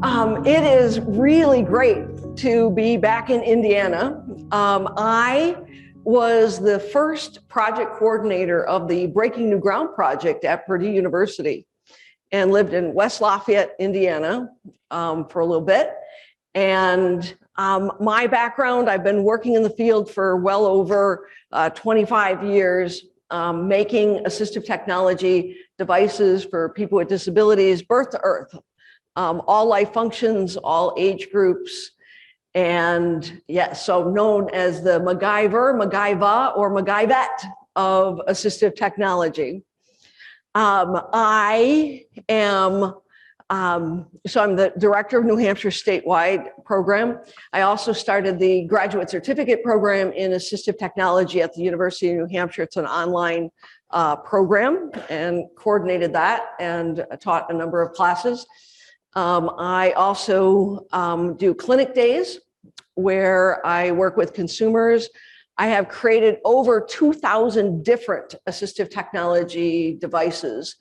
It is really great to be back in Indiana. I was the first project coordinator of the Breaking New Ground project at Purdue University and lived in West Lafayette, Indiana for a little bit. And my background, I've been working in the field for well over 25 years, making assistive technology devices for people with disabilities, birth to earth. All life functions, all age groups, and yes, so known as the MacGyver, or MacGyvet of assistive technology. I am, so I'm the director of New Hampshire Statewide program. I also started the graduate certificate program in assistive technology at the University of New Hampshire. It's an online program, and coordinated that and taught a number of classes. I also do clinic days where I work with consumers. I have created over 2,000 different assistive technology devices.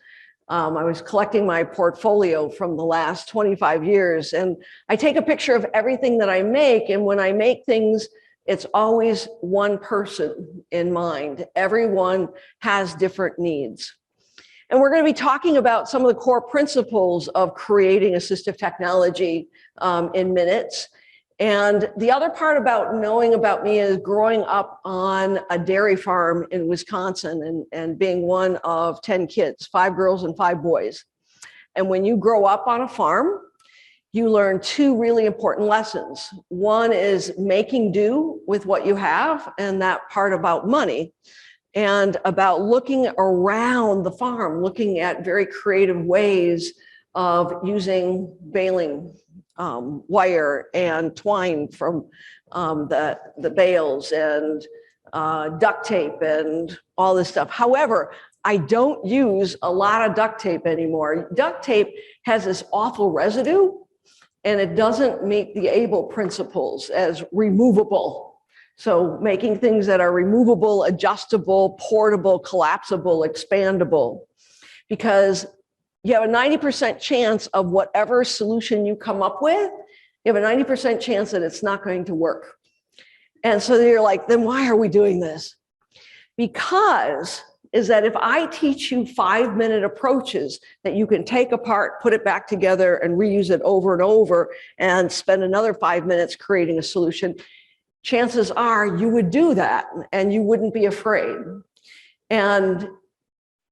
I was collecting my portfolio from the last 25 years, and I take a picture of everything that I make. And when I make things, it's always one person in mind. Everyone has different needs. And we're going to be talking about some of the core principles of creating assistive technology in minutes. And the other part about knowing about me is growing up on a dairy farm in Wisconsin and being one of 10 kids, 5 girls and 5 boys. And when you grow up on a farm, you learn 2 really important lessons. One is making do with what you have, and that part about money, and about looking around the farm, looking at very creative ways of using baling wire and twine from the bales and duct tape and all this stuff. However, I don't use a lot of duct tape anymore. Duct tape has this awful residue, and it doesn't meet the ABLE principles as removable. So making things that are removable, adjustable, portable, collapsible, expandable, because you have a 90% chance of whatever solution you come up with, you have a 90% chance that it's not going to work. And so you're like, then why are we doing this? Because is that if I teach you 5-minute approaches that you can take apart, put it back together and reuse it over and over and spend another 5 minutes creating a solution, chances are you would do that and you wouldn't be afraid. And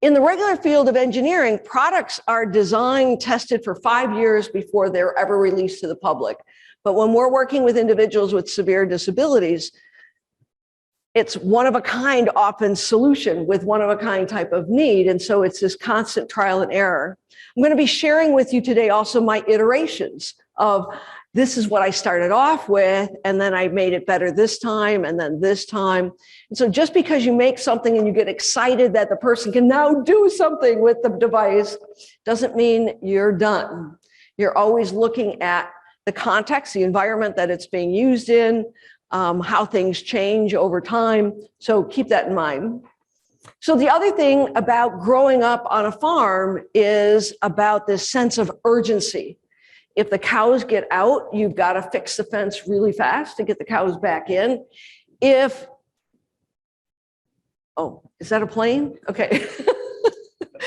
in the regular field of engineering, products are designed, tested for 5 years before they're ever released to the public. But when we're working with individuals with severe disabilities, it's one-of-a-kind often solution with one-of-a-kind type of need. And so it's this constant trial and error. I'm going to be sharing with you today also my iterations of this is what I started off with, and then I made it better this time, and then this time. And so just because you make something and you get excited that the person can now do something with the device doesn't mean you're done. You're always looking at the context, the environment that it's being used in, how things change over time. So keep that in mind. So the other thing about growing up on a farm is about this sense of urgency. If the cows get out, you've got to fix the fence really fast to get the cows back in. Oh, is that a plane? Okay.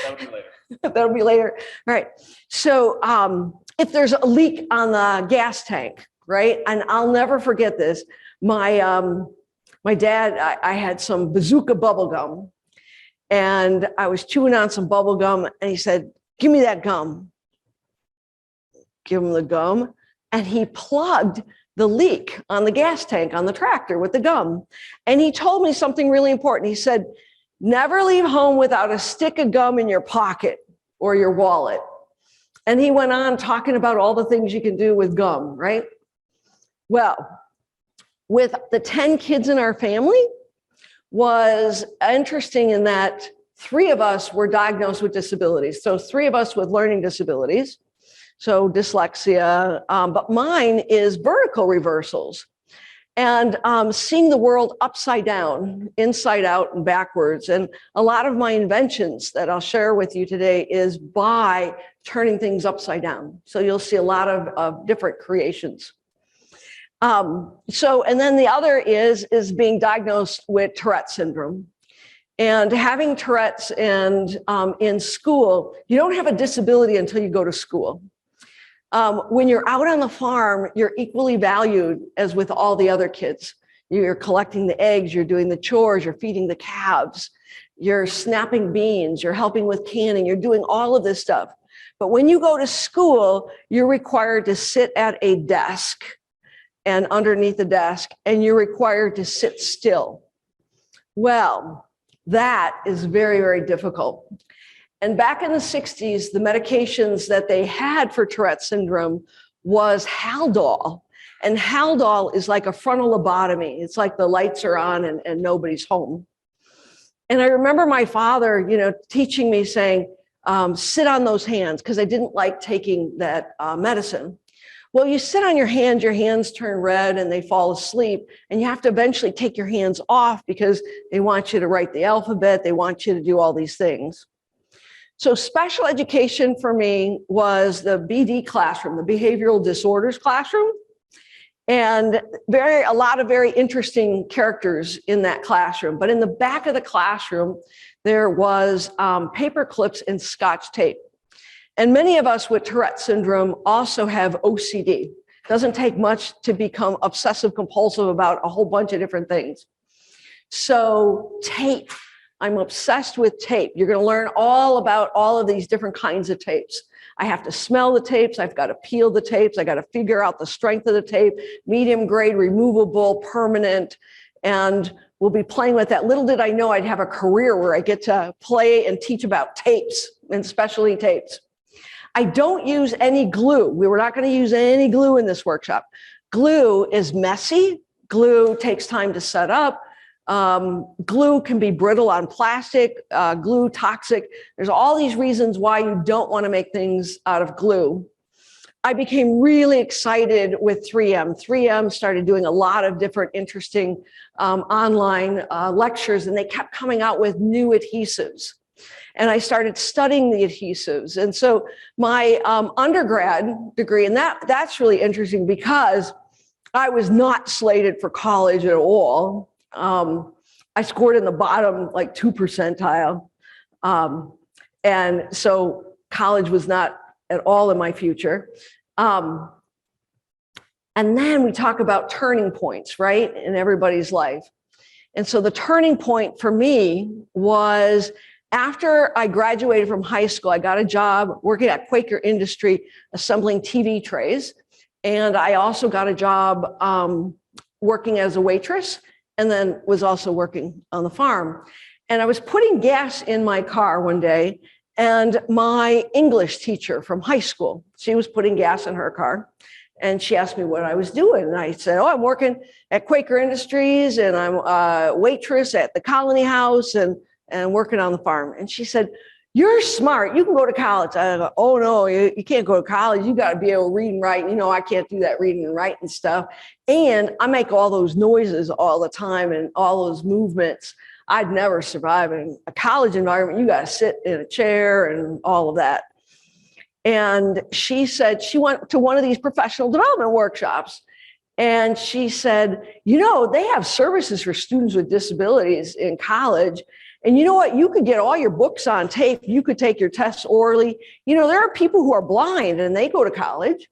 That'll be later. That'll be later. All right. So if there's a leak on the gas tank, right? And I'll never forget this. My dad, I had some bazooka bubble gum, and I was chewing on some bubble gum, and he said, "Give me that gum." Give him the gum, and he plugged the leak on the gas tank on the tractor with the gum. And he told me something really important. He said, never leave home without a stick of gum in your pocket or your wallet. And he went on talking about all the things you can do with gum, right? Well, with the 10 kids in our family was interesting in that 3 of us were diagnosed with disabilities. So 3 of us with learning disabilities. So dyslexia, but mine is vertical reversals. and seeing the world upside down, inside out, and backwards. And a lot of my inventions that I'll share with you today is by turning things upside down. So you'll see a lot of different creations. And then the other is being diagnosed with Tourette syndrome. And having Tourette's and in school, you don't have a disability until you go to school. When you're out on the farm, you're equally valued as with all the other kids. You're collecting the eggs, you're doing the chores, you're feeding the calves, you're snapping beans, you're helping with canning, you're doing all of this stuff. But when you go to school, you're required to sit at a desk and underneath the desk, and you're required to sit still. Well, that is very, very difficult. And back in the 60s, the medications that they had for Tourette syndrome was Haldol. And Haldol is like a frontal lobotomy. It's like the lights are on and nobody's home. And I remember my father, teaching me, saying, sit on those hands, because I didn't like taking that medicine. Well, you sit on your hands turn red and they fall asleep, and you have to eventually take your hands off because they want you to write the alphabet. They want you to do all these things. So special education for me was the BD classroom, the behavioral disorders classroom, and a lot of very interesting characters in that classroom. But in the back of the classroom, there was paper clips and Scotch tape. And many of us with Tourette syndrome also have OCD. Doesn't take much to become obsessive compulsive about a whole bunch of different things. So tape. I'm obsessed with tape. You're going to learn all about all of these different kinds of tapes. I have to smell the tapes. I've got to peel the tapes. I got to figure out the strength of the tape, medium grade, removable, permanent, and we'll be playing with that. Little did I know I'd have a career where I get to play and teach about tapes and specialty tapes. I don't use any glue. We were not going to use any glue in this workshop. Glue is messy. Glue takes time to set up. Glue can be brittle on plastic, glue toxic. There's all these reasons why you don't want to make things out of glue. I became really excited with 3M. 3M started doing a lot of different interesting online lectures, and they kept coming out with new adhesives. And I started studying the adhesives. And so my undergrad degree, and that's really interesting because I was not slated for college at all. I scored in the bottom, like 2 percentile. And so college was not at all in my future. And then we talk about turning points, right, in everybody's life. And so the turning point for me was after I graduated from high school. I got a job working at Quaker Industry, assembling TV trays. And I also got a job working as a waitress, and then was also working on the farm. And I was putting gas in my car one day, and my English teacher from high school, she was putting gas in her car, and she asked me what I was doing. And I said, I'm working at Quaker Industries, and I'm a waitress at the Colony House, and working on the farm. And she said, you're smart, you can go to college. I go, oh no, you can't go to college. You got to be able to read and write. I can't do that reading and writing stuff. And I make all those noises all the time and all those movements. I'd never survive in a college environment. You got to sit in a chair and all of that. And she said she went to one of these professional development workshops. And she said, they have services for students with disabilities in college. And you know what? You could get all your books on tape. You could take your tests orally. There are people who are blind and they go to college.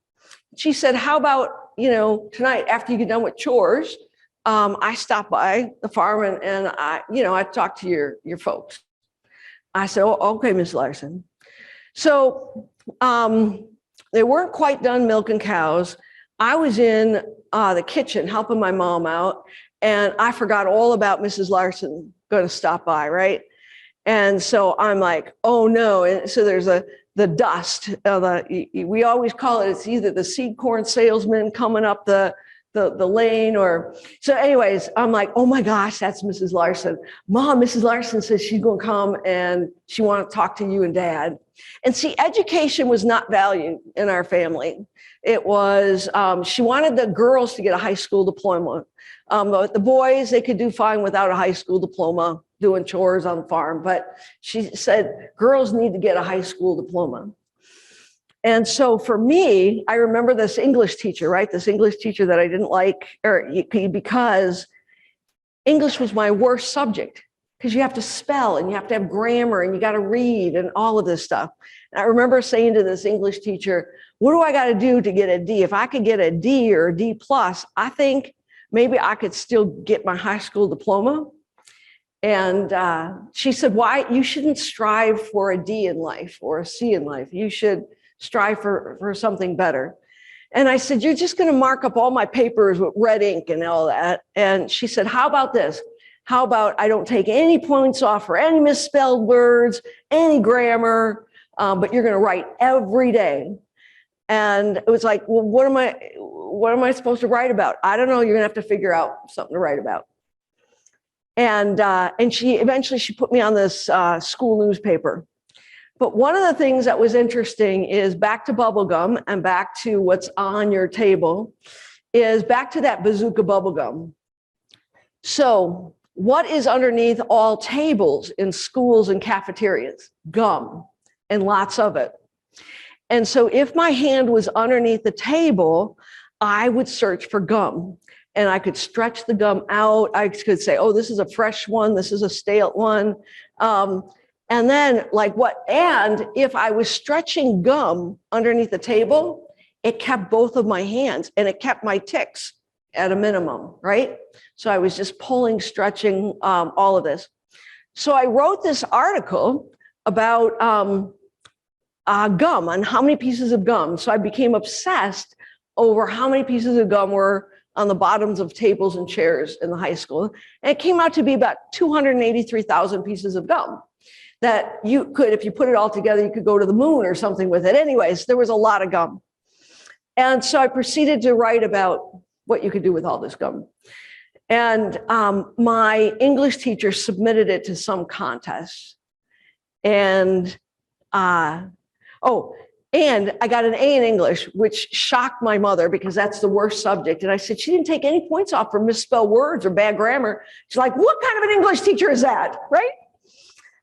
She said, how about, tonight after you get done with chores, I stop by the farm and I talk to your folks. I said, oh, okay, Ms. Larson. So they weren't quite done milking cows. I was in the kitchen helping my mom out, and I forgot all about Mrs. Larson going to stop by, right? And so I'm like, oh no. And so there's the dust. We always call it, it's either the seed corn salesman coming up the the lane or, so anyways, I'm like, oh my gosh, that's Mrs. Larson. Mom, Mrs. Larson says she's going to come and she wants to talk to you and Dad. And see, education was not valued in our family. It was, she wanted the girls to get a high school diploma. But the boys, they could do fine without a high school diploma doing chores on the farm. But she said, girls need to get a high school diploma. And so for me, I remember this English teacher, right? This English teacher that I didn't like, because English was my worst subject, because you have to spell and you have to have grammar and you got to read and all of this stuff. And I remember saying to this English teacher, what do I got to do to get a D? If I could get a D or a D plus, I think maybe I could still get my high school diploma. And she said, why? You shouldn't strive for a D in life or a C in life. You should strive for something better. And I said, you're just going to mark up all my papers with red ink and all that. And she said, how about this? How about I don't take any points off for any misspelled words, any grammar, but you're going to write every day. And it was like, well, what am I supposed to write about? I don't know. You're going to have to figure out something to write about. And she eventually put me on this school newspaper. But one of the things that was interesting is back to bubblegum and back to what's on your table is back to that bazooka bubblegum. So what is underneath all tables in schools and cafeterias? Gum, and lots of it. And so if my hand was underneath the table, I would search for gum. And I could stretch the gum out. I could say, oh, this is a fresh one. This is a stale one. And then and if I was stretching gum underneath the table, it kept both of my hands and it kept my tics at a minimum, right? So I was just pulling, stretching, all of this. So I wrote this article about gum, on how many pieces of gum. So I became obsessed over how many pieces of gum were on the bottoms of tables and chairs in the high school. And it came out to be about 283,000 pieces of gum that you could, if you put it all together, you could go to the moon or something with it. Anyways, there was a lot of gum. And so I proceeded to write about what you could do with all this gum. And my English teacher submitted it to some contest. And I got an A in English, which shocked my mother because that's the worst subject. And I said, she didn't take any points off for misspelled words or bad grammar. She's like, what kind of an English teacher is that, right?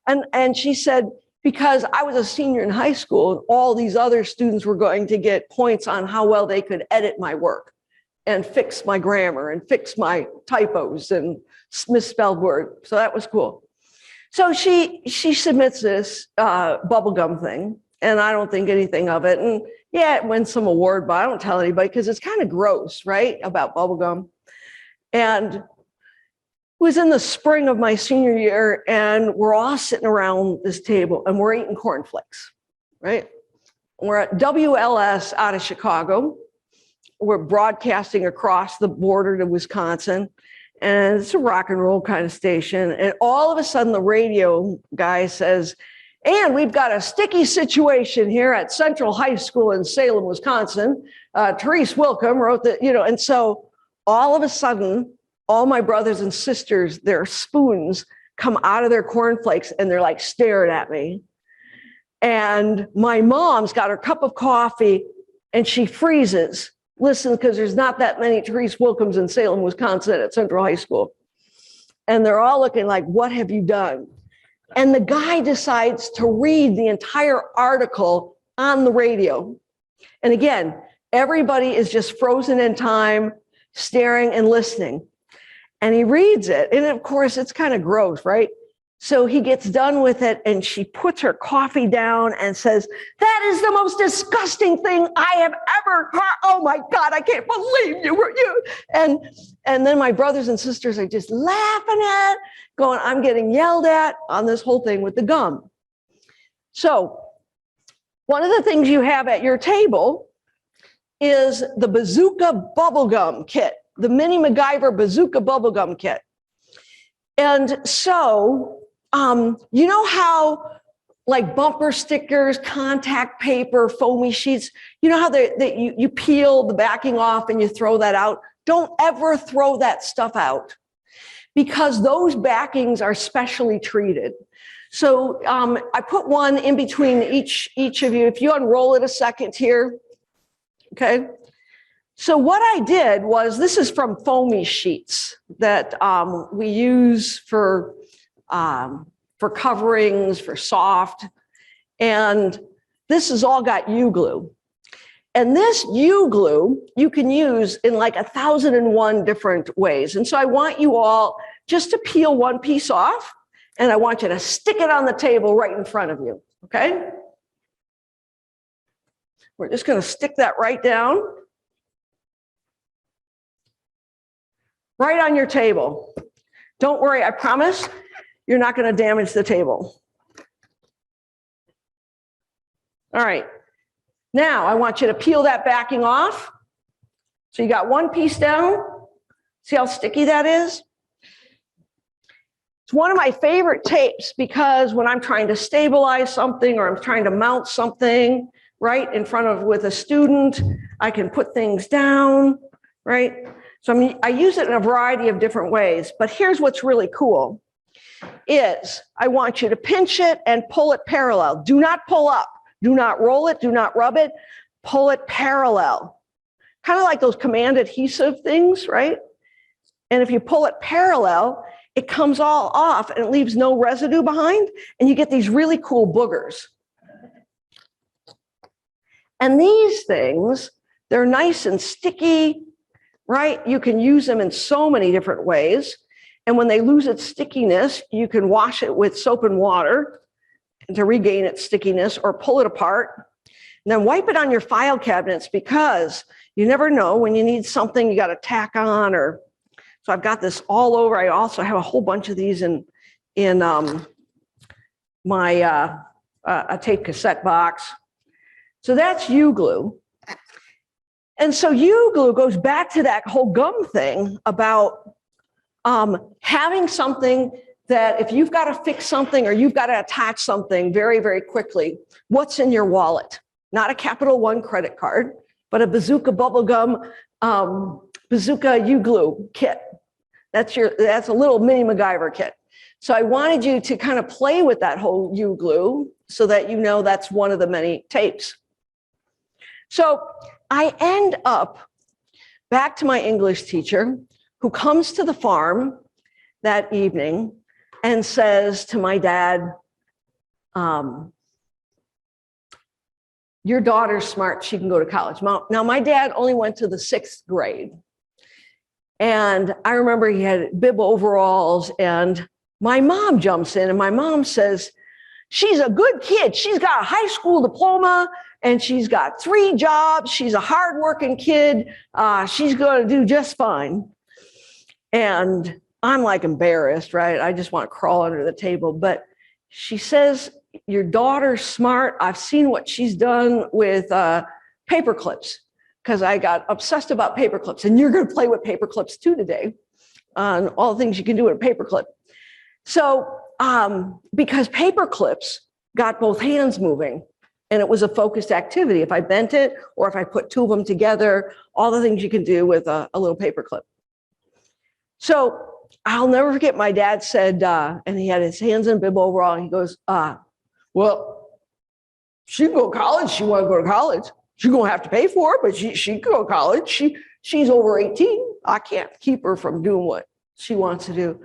And she said, because I was a senior in high school, and all these other students were going to get points on how well they could edit my work and fix my grammar and fix my typos and misspelled words. So that was cool. So she submits this bubblegum thing. And I don't think anything of it. And yeah, it wins some award, but I don't tell anybody because it's kind of gross, right? About bubblegum. And it was in the spring of my senior year, and we're all sitting around this table and we're eating cornflakes, right? We're at WLS out of Chicago. We're broadcasting across the border to Wisconsin. And it's a rock and roll kind of station. And all of a sudden, the radio guy says, and we've got a sticky situation here at Central High School in Salem, Wisconsin. Therese Willkomm wrote that, and so all of a sudden, all my brothers and sisters, their spoons come out of their cornflakes and they're like staring at me. And my mom's got her cup of coffee and she freezes. Listen, because there's not that many Therese Willkomms in Salem, Wisconsin at Central High School. And they're all looking like, what have you done? And the guy decides to read the entire article on the radio. And again, everybody is just frozen in time, staring and listening. And he reads it. And of course, it's kind of gross, right? So he gets done with it and she puts her coffee down and says, that is the most disgusting thing I have ever heard. Oh my God, I can't believe you. And then my brothers and sisters are just laughing at, going, I'm getting yelled at on this whole thing with the gum. So one of the things you have at your table is the bazooka bubblegum kit, the mini MacGyver bazooka bubblegum kit. And so, you know how like bumper stickers, contact paper, foamy sheets, you know how you peel the backing off and you throw that out? Don't ever throw that stuff out because those backings are specially treated. So I put one in between each of you. If you unroll it a second here, okay? So what I did was, this is from foamy sheets that we use for coverings, for soft, and this has all got U-glue. And this U-glue you can use in like 1,001 different ways. And so I want you all just to peel one piece off, and I want you to stick it on the table right in front of you, okay? We're just going to stick that right down. Right on your table. Don't worry, I promise you're not going to damage the table. All right. Now, I want you to peel that backing off. So you got one piece down. See how sticky that is? It's one of my favorite tapes because when I'm trying to stabilize something or I'm trying to mount something right in front of with a student, I can put things down, right? So I use it in a variety of different ways, but here's what's really cool is I want you to pinch it and pull it parallel. Do not pull up. Do not roll it. Do not rub it. Pull it parallel. Kind of like those command adhesive things, right? And if you pull it parallel, it comes all off and it leaves no residue behind, and you get these really cool boogers. And these things, they're nice and sticky, right? You can use them in so many different ways. And when they lose its stickiness, you can wash it with soap and water to regain its stickiness, or pull it apart. And then wipe it on your file cabinets, because you never know when you need something you got to tack on. Or so I've got this all over. I also have a whole bunch of these in my a tape cassette box. So that's U-glue. And so U-glue goes back to that whole gum thing about having something that if you've got to fix something or you've got to attach something very, very quickly, what's in your wallet? Not a Capital One credit card, but a Bazooka bubblegum, Bazooka U-glue kit. That's a little mini MacGyver kit. So I wanted you to kind of play with that whole U-glue so that you know that's one of the many tapes. So I end up back to my English teacher, who comes to the farm that evening and says to my dad, your daughter's smart, she can go to college. Now, my dad only went to the 6th grade. And I remember he had bib overalls, and my mom jumps in and my mom says, she's a good kid. She's got a high school diploma and she's got 3 jobs. She's a hardworking kid. She's going to do just fine. And I'm like embarrassed, right? I just want to crawl under the table. But she says, your daughter's smart. I've seen what she's done with paper clips, because I got obsessed about paper clips. And you're going to play with paper clips too today, on all the things you can do with a paper clip. So because paper clips got both hands moving, and it was a focused activity. If I bent it or if I put 2 of them together, all the things you can do with a little paper clip. So I'll never forget, my dad said, and he had his hands in bib overall, and he goes, well, she can go to college. She want to go to college. She's going to have to pay for it, but she can go to college. She's over 18. I can't keep her from doing what she wants to do.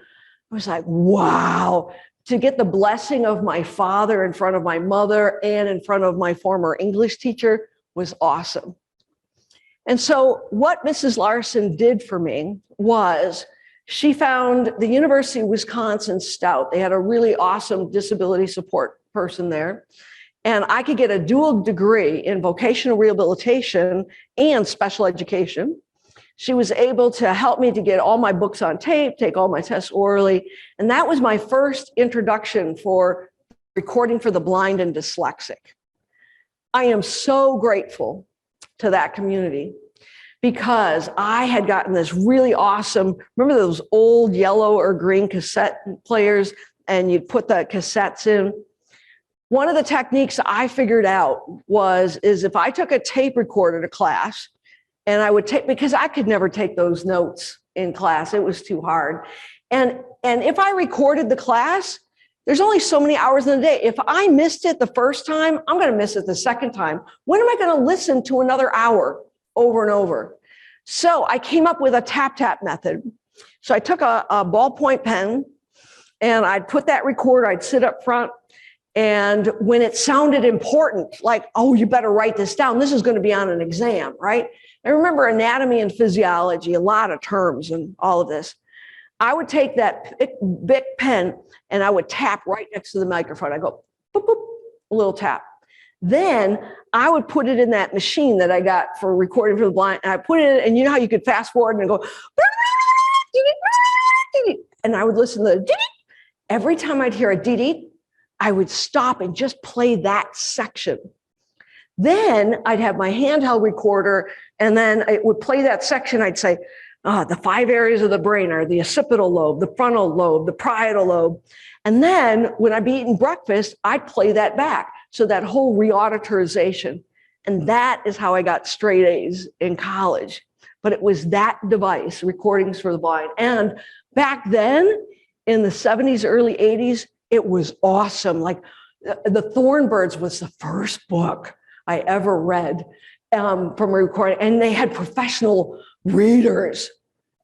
I was like, wow, to get the blessing of my father in front of my mother and in front of my former English teacher was awesome. And so what Mrs. Larson did for me was she found the University of Wisconsin Stout. They had a really awesome disability support person there. And I could get a dual degree in vocational rehabilitation and special education. She was able to help me to get all my books on tape, take all my tests orally. And that was my first introduction for recording for the blind and dyslexic. I am so grateful to that community, because I had gotten this really awesome, remember those old yellow or green cassette players, and you'd put the cassettes in? One of the techniques I figured out is if I took a tape recorder to class And I would take, because I could never take those notes in class. It was too hard. And if I recorded the class, there's only so many hours in the day. If I missed it the first time, I'm going to miss it the second time. When am I going to listen to another hour over and over? So I came up with a tap-tap method. So I took a ballpoint pen and I'd put that recorder, I'd sit up front. And when it sounded important, like, oh, you better write this down. This is going to be on an exam, right? I remember anatomy and physiology, a lot of terms and all of this. I would take that big pen and I would tap right next to the microphone. I go, boop, boop, a little tap. Then I would put it in that machine that I got for recording for the blind. And I put it in, and you know how you could fast forward and go, and I would listen to the, every time I'd hear a dee, I would stop and just play that section. Then I'd have my handheld recorder, and then it would play that section. I'd say, the 5 areas of the brain are the occipital lobe, the frontal lobe, the parietal lobe. And then when I'd be eating breakfast, I'd play that back. So that whole reauditorization. And that is how I got straight A's in college. But it was that device, Recordings for the Blind. And back then, in the 70s, early 80s, it was awesome. Like the Thornbirds was the first book I ever read from a recording. And they had professional readers.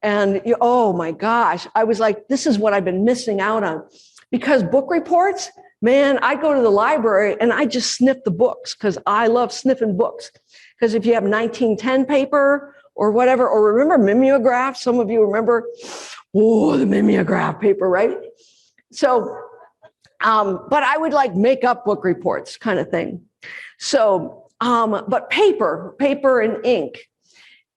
And oh my gosh, I was like, this is what I've been missing out on. Because book reports, man, I go to the library and I just sniff the books because I love sniffing books. Because if you have 1910 paper or whatever, or remember mimeograph, some of you remember, oh, the mimeograph paper, right? So, but I would like make up book reports kind of thing. So, but paper and ink.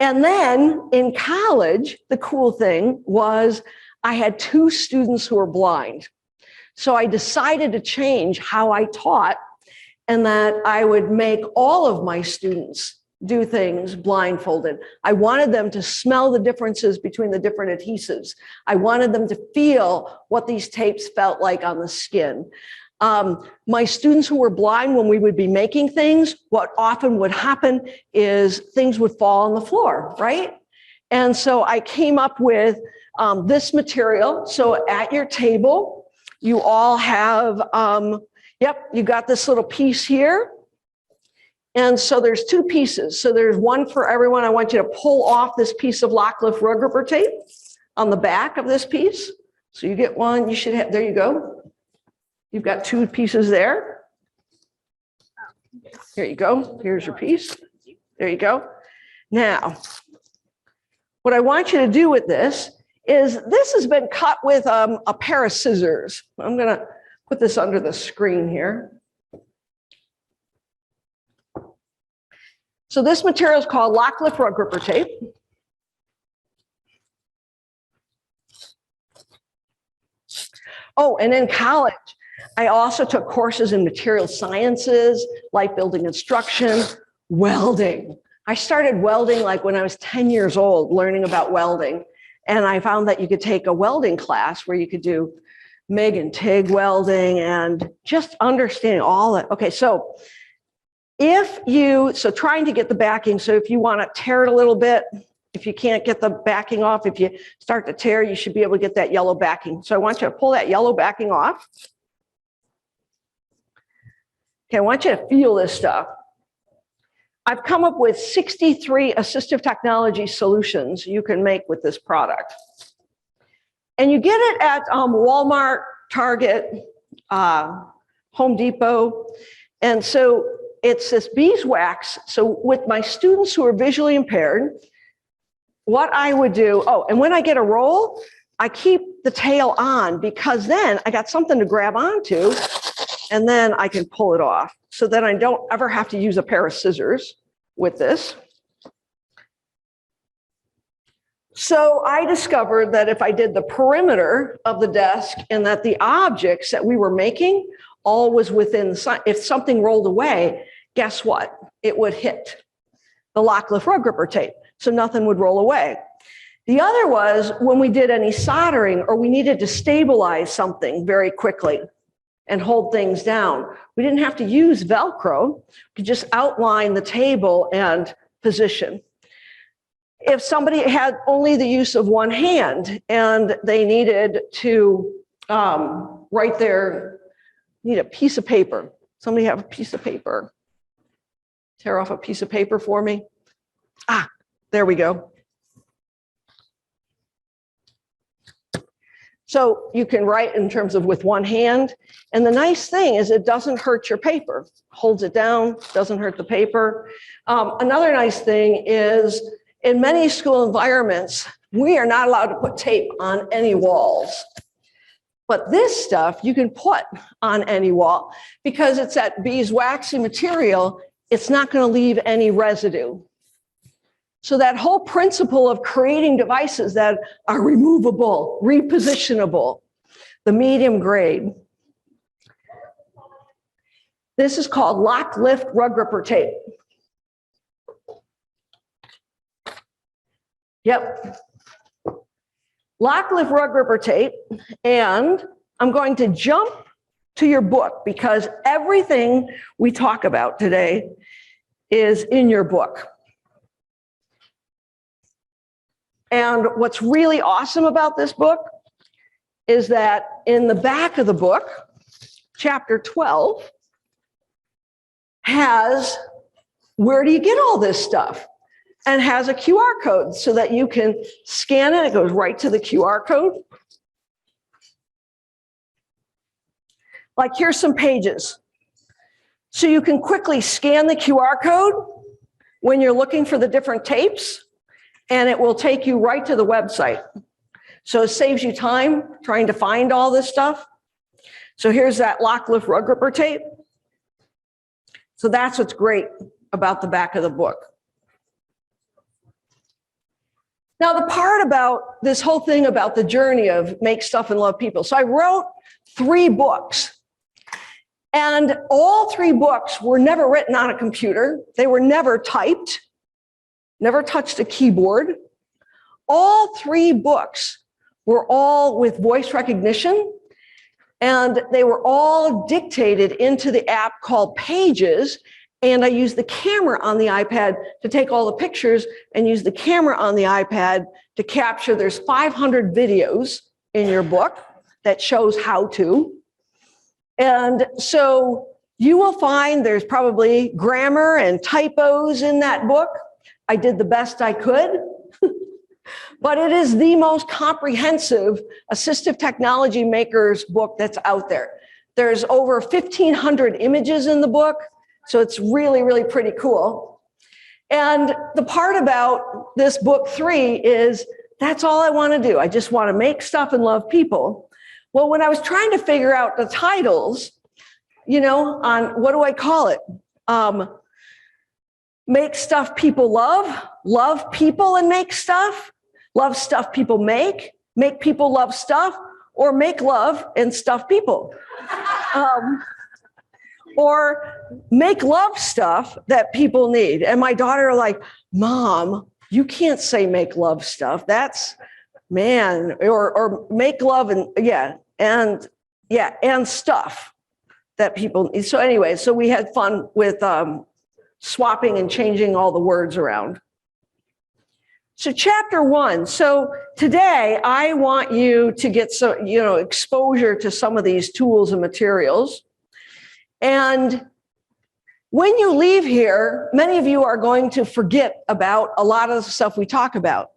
And then in college, the cool thing was I had 2 students who were blind. So I decided to change how I taught, and that I would make all of my students do things blindfolded. I wanted them to smell the differences between the different adhesives. I wanted them to feel what these tapes felt like on the skin. My students who were blind, when we would be making things, what often would happen is things would fall on the floor, right? And so I came up with this material. So at your table, you all have, you got this little piece here. And so there's 2 pieces. So there's one for everyone. I want you to pull off this piece of lock lift rug gripper tape on the back of this piece. So you get one, you should have, there you go. You've got 2 pieces there. Here you go. Here's your piece. There you go. Now, what I want you to do with this is this has been cut with a pair of scissors. I'm going to put this under the screen here. So this material is called lock lift rug gripper tape. Oh, and in college, I also took courses in material sciences, light building instruction, welding. I started welding like when I was 10 years old, learning about welding. And I found that you could take a welding class where you could do MIG and TIG welding and just understanding all that. Okay, so trying to get the backing. So if you want to tear it a little bit, if you can't get the backing off, if you start to tear, you should be able to get that yellow backing. So I want you to pull that yellow backing off. Okay, I want you to feel this stuff. I've come up with 63 assistive technology solutions you can make with this product. And you get it at Walmart, Target, Home Depot. And so it's this beeswax. So with my students who are visually impaired, what I would do, and when I get a roll, I keep the tail on because then I got something to grab onto and then I can pull it off. So then I don't ever have to use a pair of scissors with this. So I discovered that if I did the perimeter of the desk and that the objects that we were making all was within, if something rolled away, guess what? It would hit the lock lift rug gripper tape. So nothing would roll away. The other was when we did any soldering or we needed to stabilize something very quickly and hold things down. We didn't have to use Velcro. We could just outline the table and position. if somebody had only the use of one hand and they needed to write need a piece of paper. Somebody have a piece of paper. Tear off a piece of paper for me. Ah, there we go. So you can write in terms of with one hand. And the nice thing is it doesn't hurt your paper. Holds it down, doesn't hurt the paper. Another nice thing is in many school environments, we are not allowed to put tape on any walls. But this stuff you can put on any wall because it's that beeswaxy material, it's not going to leave any residue. So that whole principle of creating devices that are removable, repositionable, the medium grade. This is called lock lift rug gripper tape. Yep. Lock lift rug gripper tape. And I'm going to jump to your book because everything we talk about today is in your book. And what's really awesome about this book is that in the back of the book, chapter 12 has where do you get all this stuff? And has a QR code so that you can scan it. It goes right to the QR code. Like here's some pages. So you can quickly scan the QR code when you're looking for the different tapes. And it will take you right to the website. So it saves you time trying to find all this stuff. So here's that lock lift rug gripper tape. So that's what's great about the back of the book. Now the part about this whole thing about the journey of make stuff and love people. So I wrote 3 books. And all 3 books were never written on a computer. They were never typed. Never touched a keyboard. All 3 books were all with voice recognition, and they were all dictated into the app called Pages, and I used the camera on the iPad to take all the pictures and use the camera on the iPad to capture. There's 500 videos in your book that shows how to. And so you will find there's probably grammar and typos in that book. I did the best I could, but it is the most comprehensive assistive technology makers book that's out there. There's over 1,500 images in the book, so it's really, really pretty cool. And the part about this book 3 is that's all I want to do. I just want to make stuff and love people. Well, when I was trying to figure out the titles, you know, on what do I call it? Make stuff people love, love people and make stuff, love stuff people make people love stuff, or make love and stuff people. Or make love stuff that people need. And my daughter like, Mom, you can't say make love stuff. That's, man, or make love and stuff that people need. So anyway, so we had fun with swapping and changing all the words around. So chapter 1. So today I want you to get some, exposure to some of these tools and materials. And when you leave here, many of you are going to forget about a lot of the stuff we talk about.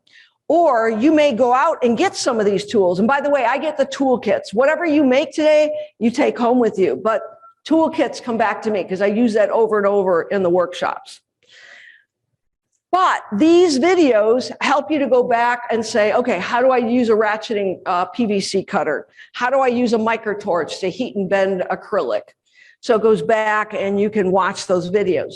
Or you may go out and get some of these tools. And by the way, I get the toolkits. Whatever you make today, you take home with you. But toolkits come back to me because I use that over and over in the workshops. But these videos help you to go back and say, okay, how do I use a ratcheting PVC cutter? How do I use a microtorch to heat and bend acrylic? So it goes back and you can watch those videos.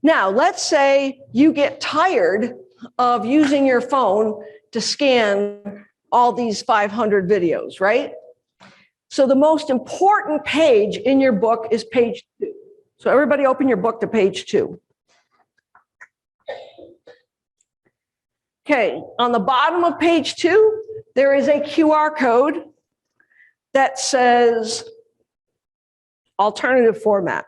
Now, let's say you get tired of using your phone to scan all these 500 videos, right? So the most important page in your book is page 2. So everybody open your book to page 2. Okay, on the bottom of page 2, there is a QR code that says alternative format.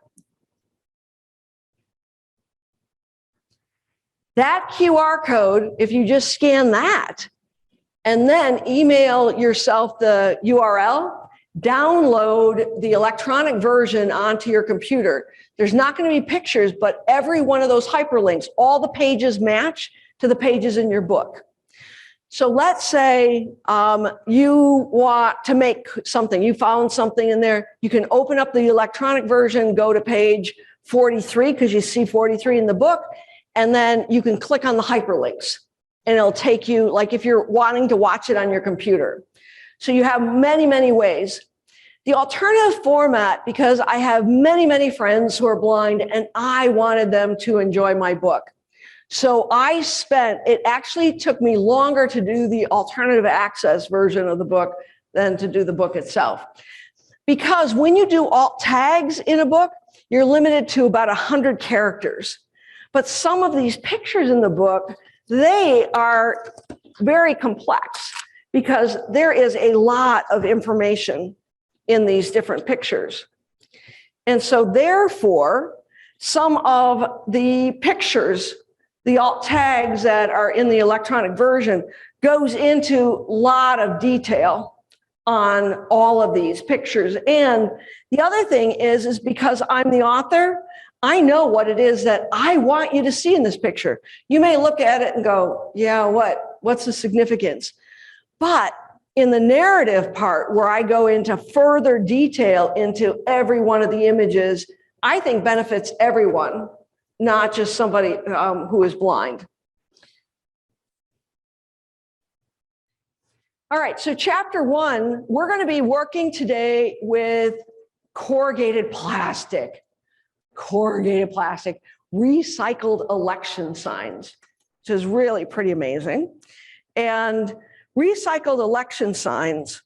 That QR code, if you just scan that and then email yourself the URL, download the electronic version onto your computer. There's not going to be pictures, but every one of those hyperlinks, all the pages match to the pages in your book. So let's say you want to make something, you found something in there, you can open up the electronic version, go to page 43, because you see 43 in the book, and then you can click on the hyperlinks, and it'll take you, like if you're wanting to watch it on your computer. So you have many, many ways. The alternative format, because I have many, many friends who are blind, and I wanted them to enjoy my book. So it actually took me longer to do the alternative access version of the book than to do the book itself. Because when you do alt tags in a book, you're limited to about 100 characters. But some of these pictures in the book, they are very complex because there is a lot of information in these different pictures. And so therefore, some of the pictures, the alt tags that are in the electronic version, goes into a lot of detail on all of these pictures. And the other thing is because I'm the author, I know what it is that I want you to see in this picture. You may look at it and go, yeah, what's the significance? But in the narrative part, where I go into further detail into every one of the images, I think benefits everyone, not just somebody who is blind. All right, so chapter 1, we're going to be working today with corrugated plastic, recycled election signs, which is really pretty amazing. And recycled election signs,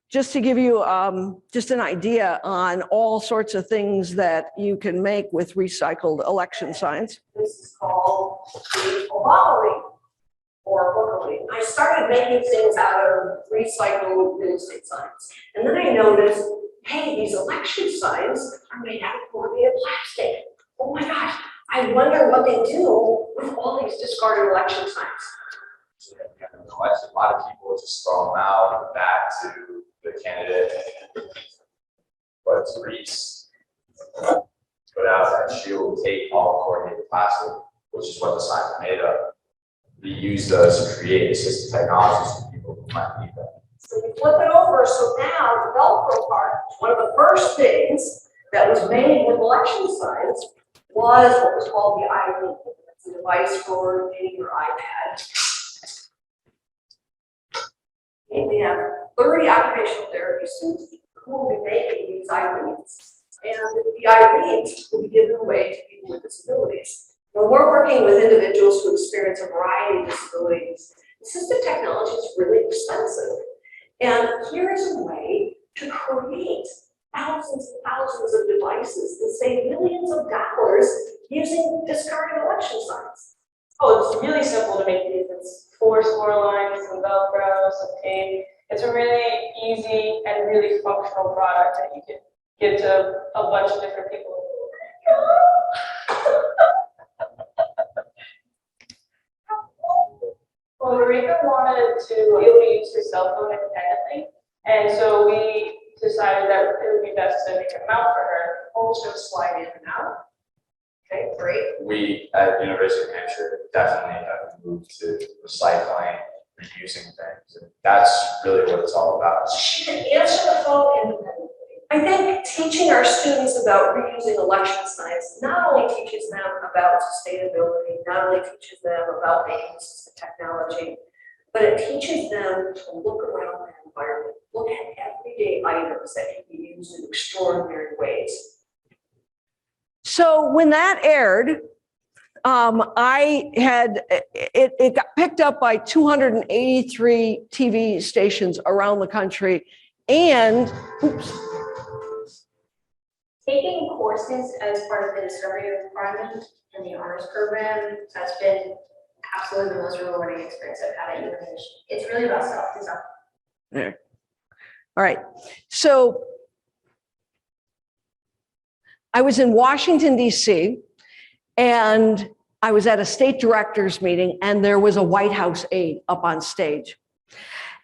just to give you just an idea on all sorts of things that you can make with recycled election signs. This is called the Obama or locally. I started making things out of recycled real estate signs. And then I noticed, hey, these election signs are made out of corrugated plastic. Oh my gosh, I wonder what they do with all these discarded election signs. A lot of people just throw them out back to the candidate. But Reese put out that she will take all corrugated plastic, which is what the signs are made of. We use those to create assistive technologies for people who might need them. So we flip it over, so now the Velcro part, one of the first things that was made with election signs was what was called the iLink. It's a device for getting your iPad. And we have 30 occupational therapy students who will be making these iLinks. And the iLinks will be given away to people with disabilities. When we're working with individuals who experience a variety of disabilities, assistive technology is really expensive. And here is a way to create thousands and thousands of devices that save millions of dollars using discarded election signs. Oh, it's really simple to make these. It's 4 score lines, some Velcro, some tape. It's a really easy and really functional product that you can give to a bunch of different people. Well, Marika wanted to be able to use her cell phone independently, and so we decided that it would be best to make a mount for her. Also slide in and out. Okay, great. We at University of Hampshire definitely have moved to recycling, reusing things. And that's really what it's all about. She can answer the phone independently. I think teaching our students about reusing election signs not only teaches them about sustainability, not only teaches them about making assistive technology, but it teaches them to look around their environment, look at everyday items that can be used in extraordinary ways. So when that aired, it got picked up by 283 TV stations around the country, and taking courses as part of the discovery requirement in the honors program has been absolutely the most rewarding experience I've had at UNH. It's really about self-design. There. All right. So I was in Washington, D.C., and I was at a state directors meeting and there was a White House aide up on stage.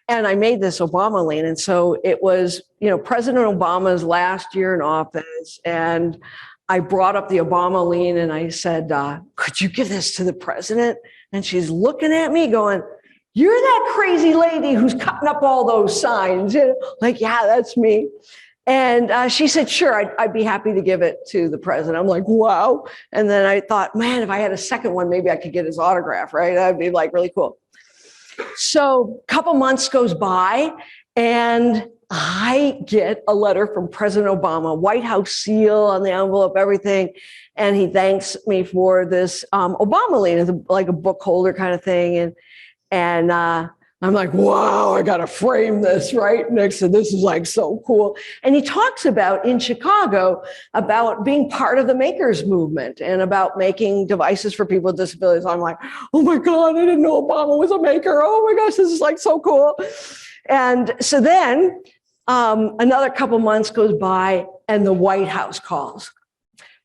And I made this Obama lean. And so it was, President Obama's last year in office. And I brought up the Obama lean and I said, could you give this to the president? And she's looking at me going, you're that crazy lady who's cutting up all those signs. Like, yeah, that's me. And she said, sure, I'd be happy to give it to the president. I'm like, wow. And then I thought, man, if I had a second one, maybe I could get his autograph, right? That'd be like really cool. So a couple months goes by and I get a letter from President Obama, White House seal on the envelope, everything. And he thanks me for this Obama lean. It's like a book holder kind of thing. And I'm like, wow, I got to frame this right next to this is like so cool. And he talks about in Chicago about being part of the makers movement and about making devices for people with disabilities. I'm like, oh my God, I didn't know Obama was a maker. Oh my gosh, this is like so cool. And so then another couple months goes by and the White House calls.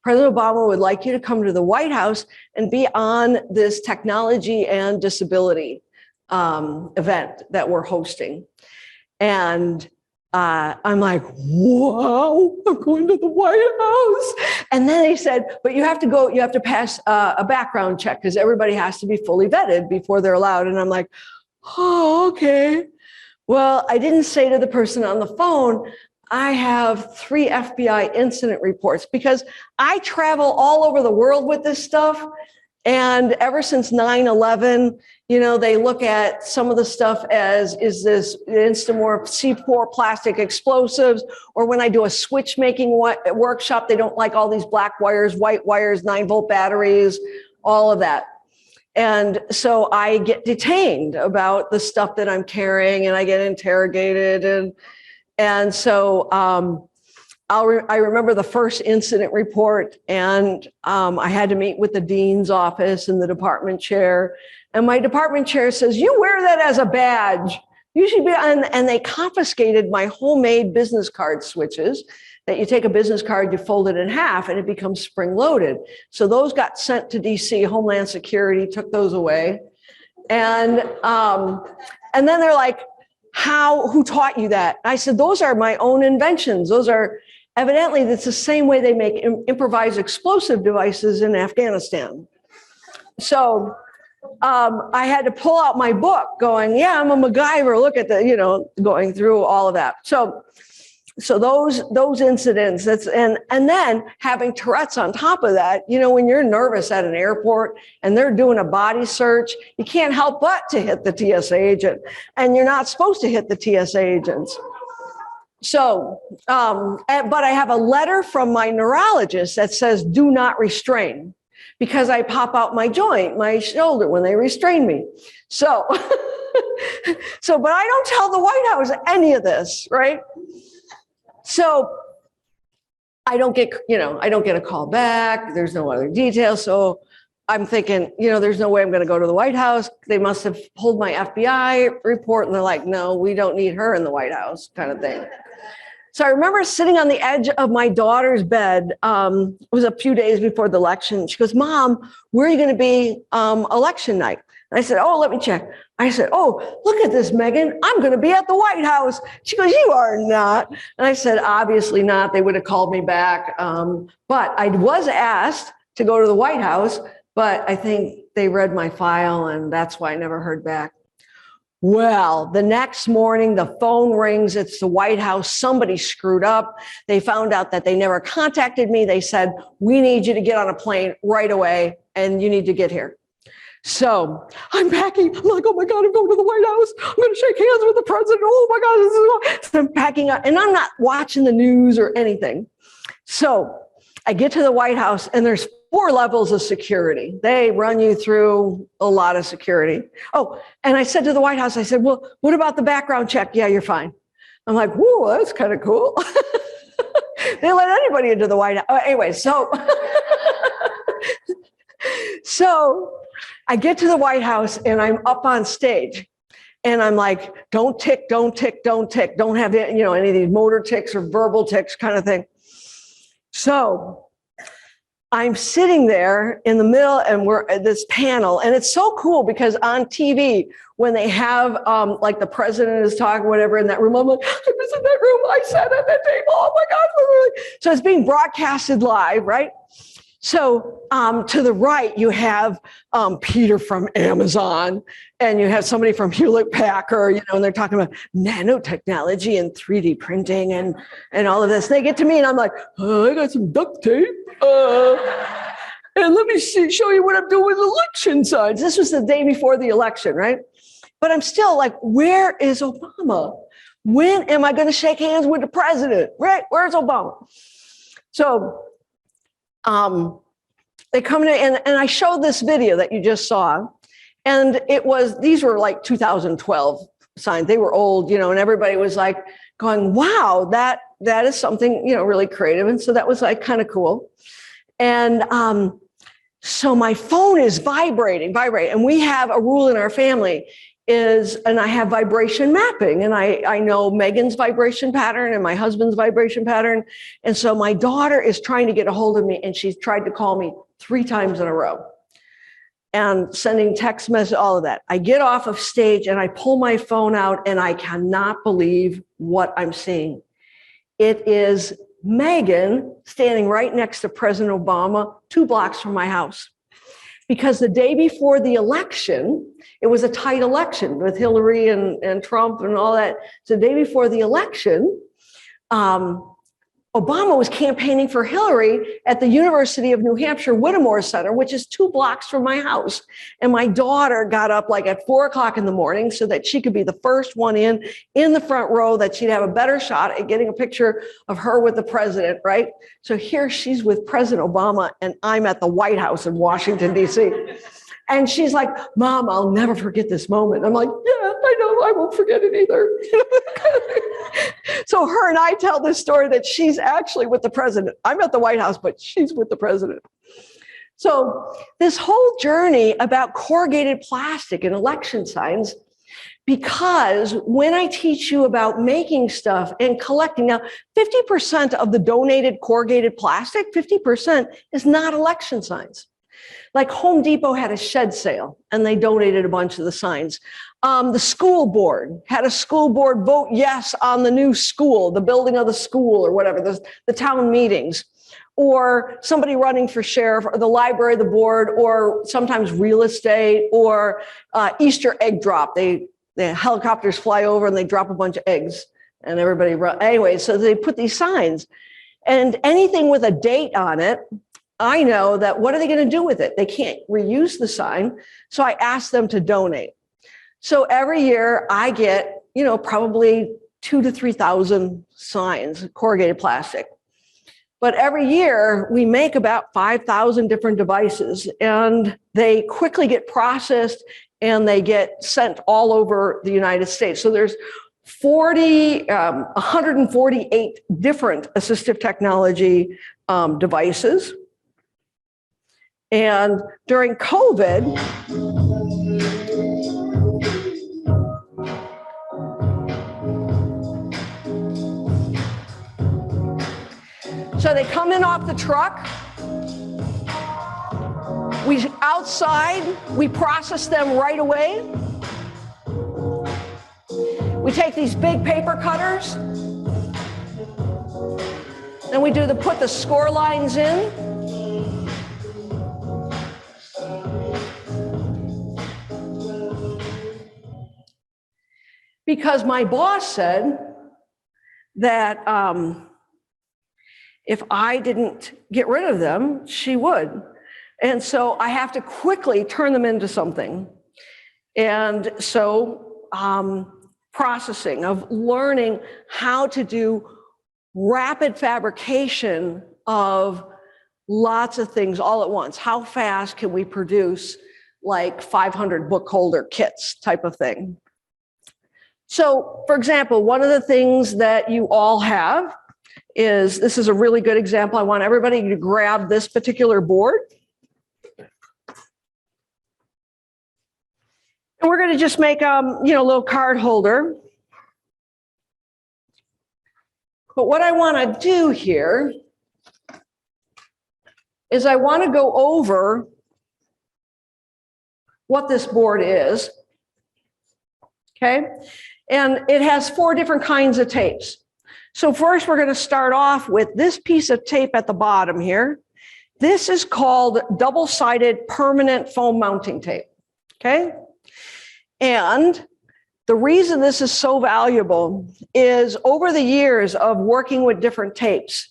President Obama would like you to come to the White House and be on this technology and disability event that we're hosting. And I'm like, wow, I'm going to the White House. And then they said, but you have to pass a background check because everybody has to be fully vetted before they're allowed. And I'm like, oh, okay. Well, I didn't say to the person on the phone, I have 3 FBI incident reports because I travel all over the world with this stuff. And ever since 9/11, they look at some of the stuff as, is this Instamorph C4 plastic explosives? Or when I do a switch making workshop, they don't like all these black wires, white wires, 9-volt batteries, all of that. And so I get detained about the stuff that I'm carrying and I get interrogated. And so I remember the first incident report and I had to meet with the dean's office and the department chair. And my department chair says, you wear that as a badge. You should be, and they confiscated my homemade business card switches that you take a business card, you fold it in half and it becomes spring loaded. So those got sent to DC, Homeland Security took those away. And then they're like, who taught you that? I said, those are my own inventions. Those are evidently, that's the same way they make improvised explosive devices in Afghanistan. So I had to pull out my book going, yeah, I'm a MacGyver. Look at the, going through all of that. So those incidents, and then having Tourette's on top of that, when you're nervous at an airport and they're doing a body search, you can't help but to hit the TSA agent, and you're not supposed to hit the TSA agents. So, but I have a letter from my neurologist that says, do not restrain, because I pop out my joint, my shoulder when they restrain me. So, but I don't tell the White House any of this, right? So I don't get a call back. There's no other details. So I'm thinking, there's no way I'm going to go to the White House. They must have pulled my FBI report and they're like, no, we don't need her in the White House kind of thing. So I remember sitting on the edge of my daughter's bed. It was a few days before the election. She goes, Mom, where are you going to be election night? And I said, oh, let me check. I said, oh, look at this, Megan. I'm going to be at the White House. She goes, you are not. And I said, obviously not. They would have called me back. But I was asked to go to the White House, but I think they read my file and that's why I never heard back. Well, the next morning, the phone rings. It's the White House. Somebody screwed up. They found out that they never contacted me. They said, we need you to get on a plane right away and you need to get here. So I'm packing. I'm like, oh my God, I'm going to the White House. I'm going to shake hands with the president. Oh my God, this is. So I'm packing up and I'm not watching the news or anything. So I get to the White House and there's 4 levels of security. They run you through a lot of security. Oh, and I said to the White House, I said, well, what about the background check? Yeah, you're fine. I'm like, whoa, that's kind of cool. They let anybody into the White House. Anyway, so I get to the White House and I'm up on stage and I'm like, don't tick, don't tick, don't tick. Don't have any of these motor ticks or verbal ticks kind of thing. So I'm sitting there in the middle and we're at this panel, and it's so cool because on TV, when they have like the president is talking, whatever, in that room, I'm like, I was in that room, I sat at that table, oh my God. So it's being broadcasted live, right? So to the right, you have Peter from Amazon, and you have somebody from Hewlett Packard, and they're talking about nanotechnology and 3D printing and all of this. They get to me, and I'm like, oh, I got some duct tape. And let me show you what I'm doing with election signs. This was the day before the election, right? But I'm still like, where is Obama? When am I going to shake hands with the president, right? Where's Obama? So they come in and I showed this video that you just saw, and these were like 2012 signs. They were old, and everybody was like going, wow, that is something, really creative. And so that was like kind of cool. And so my phone is vibrating. And we have a rule in our family and I have vibration mapping, and I know Megan's vibration pattern and my husband's vibration pattern. And so my daughter is trying to get a hold of me, and she's tried to call me 3 times in a row and sending text messages, all of that. I get off of stage and I pull my phone out, and I cannot believe what I'm seeing. It is Megan standing right next to President Obama, 2 blocks from my house. Because the day before the election, it was a tight election with Hillary and Trump and all that. So the day before the election, Obama was campaigning for Hillary at the University of New Hampshire Whittemore Center, which is 2 blocks from my house. And my daughter got up like at 4 o'clock in the morning so that she could be the first one in the front row, that she'd have a better shot at getting a picture of her with the president, right? So here she's with President Obama, and I'm at the White House in Washington, D.C. And she's like, Mom, I'll never forget this moment. I'm like, yeah, I know, I won't forget it either. So her and I tell this story that she's actually with the president. I'm at the White House, but she's with the president. So this whole journey about corrugated plastic and election signs, because when I teach you about making stuff and collecting, now 50% of the donated corrugated plastic, 50% is not election signs. Like Home Depot had a shed sale and they donated a bunch of the signs. The school board had a school board vote yes on the new school, the building of the school or whatever, the town meetings, or somebody running for sheriff, or the library, the board, or sometimes real estate, or Easter egg drop. The helicopters fly over and they drop a bunch of eggs and everybody run. Anyway, so they put these signs, and anything with a date on it, I know that what are they going to do with it? They can't reuse the sign. So I ask them to donate. So every year I get, probably 2,000 to 3,000 signs, corrugated plastic. But every year we make about 5,000 different devices, and they quickly get processed and they get sent all over the United States. So there's 148 different assistive technology devices. And during COVID, so they come in off the truck, we process them right away. We take these big paper cutters, and we put the score lines in. Because my boss said that if I didn't get rid of them, she would. And so I have to quickly turn them into something. And so processing of learning how to do rapid fabrication of lots of things all at once. How fast can we produce like 500 book holder kits type of thing? So, for example, one of the things that you all have is, this is a really good example. I want everybody to grab this particular board. And we're going to just make a little card holder. But what I want to do here is I want to go over what this board is. Okay, and it has 4 different kinds of tapes. So first we're going to start off with this piece of tape at the bottom here. This is called double-sided permanent foam mounting tape. Okay, and the reason this is so valuable is over the years of working with different tapes,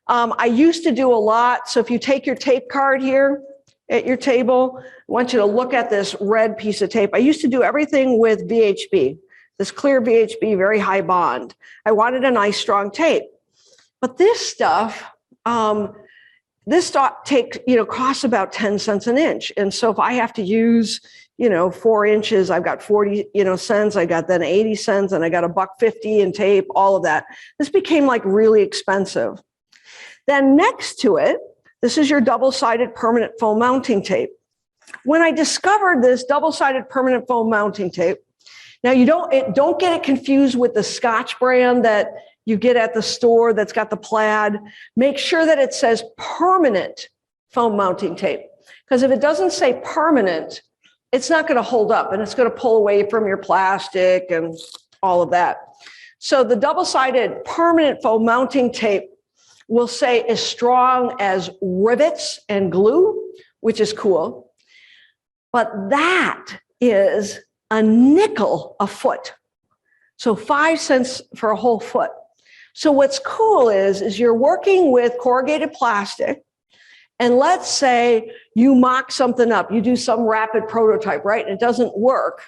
I used to do a lot. So if you take your tape card here at your table, I want you to look at this red piece of tape. I used to do everything with VHB, this clear VHB, very high bond. I wanted a nice strong tape. But this stuff, takes, costs about 10 cents an inch. And so if I have to use, 4 inches, I've got 40, cents, I got then 80 cents, and I got $1.50 in tape, all of that. This became like really expensive. Then next to it, this is your double-sided permanent foam mounting tape. When I discovered this double-sided permanent foam mounting tape, now you don't get it confused with the Scotch brand that you get at the store that's got the plaid. Make sure that it says permanent foam mounting tape, because if it doesn't say permanent, it's not going to hold up and it's going to pull away from your plastic and all of that. So the double-sided permanent foam mounting tape will say as strong as rivets and glue, which is cool. But that is a nickel a foot. So 5 cents for a whole foot. So what's cool is you're working with corrugated plastic, and let's say you mock something up, you do some rapid prototype, right? And it doesn't work.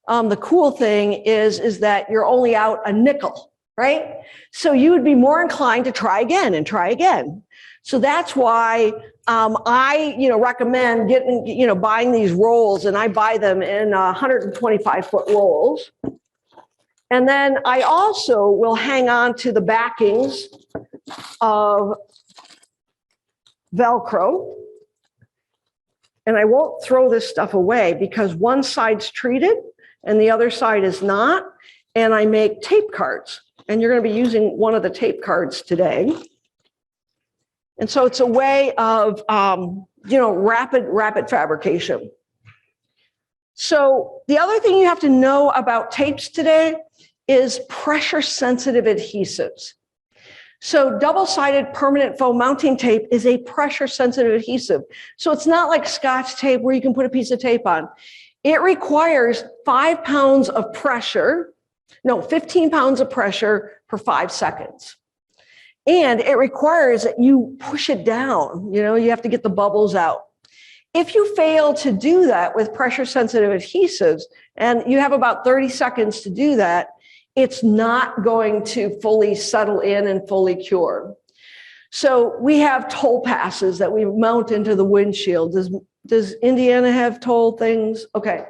The cool thing is that you're only out a nickel. Right? So you would be more inclined to try again and try again. So that's why I, recommend getting, buying these rolls, and I buy them in 125-foot rolls. And then I also will hang on to the backings of Velcro. And I won't throw this stuff away because one side's treated and the other side is not. And I make tape cards. And you're going to be using one of the tape cards today. And so it's a way of, rapid fabrication. So the other thing you have to know about tapes today is pressure-sensitive adhesives. So double-sided permanent foam mounting tape is a pressure-sensitive adhesive. So it's not like Scotch tape where you can put a piece of tape on. It requires 5 pounds of pressure. No, 15 pounds of pressure for 5 seconds. And it requires that you push it down. You have to get the bubbles out. If you fail to do that with pressure-sensitive adhesives, and you have about 30 seconds to do that, it's not going to fully settle in and fully cure. So we have toll passes that we mount into the windshield. Does Indiana have toll things? Okay.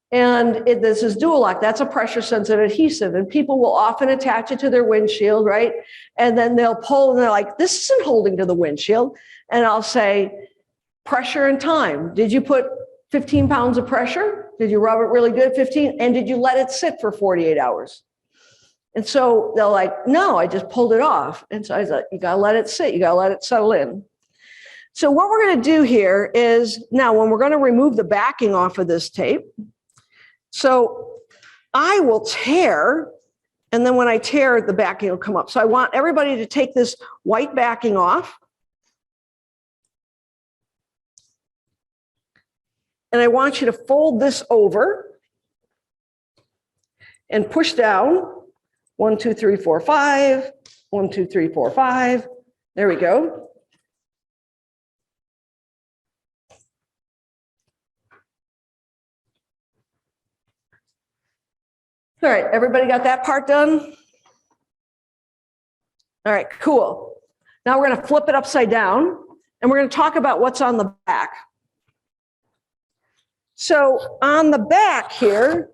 And this is Duolock. That's a pressure-sensitive adhesive, and people will often attach it to their windshield, right? And then they'll pull, and they're like, "This isn't holding to the windshield." And I'll say, "Pressure and time. Did you put 15 pounds of pressure? Did you rub it really good, 15? And did you let it sit for 48 hours?" And so they're like, "No, I just pulled it off." And so I was like, "You gotta let it sit. You gotta let it settle in." So what we're going to do here is now, when we're going to remove the backing off of this tape. So I will tear, and then when I tear, the backing will come up. So I want everybody to take this white backing off. And I want you to fold this over and push down. 1, 2, 3, 4, 5. 1, 2, 3, 4, 5. There we go. All right, everybody got that part done? All right, cool. Now we're going to flip it upside down, and we're going to talk about what's on the back. So on the back here,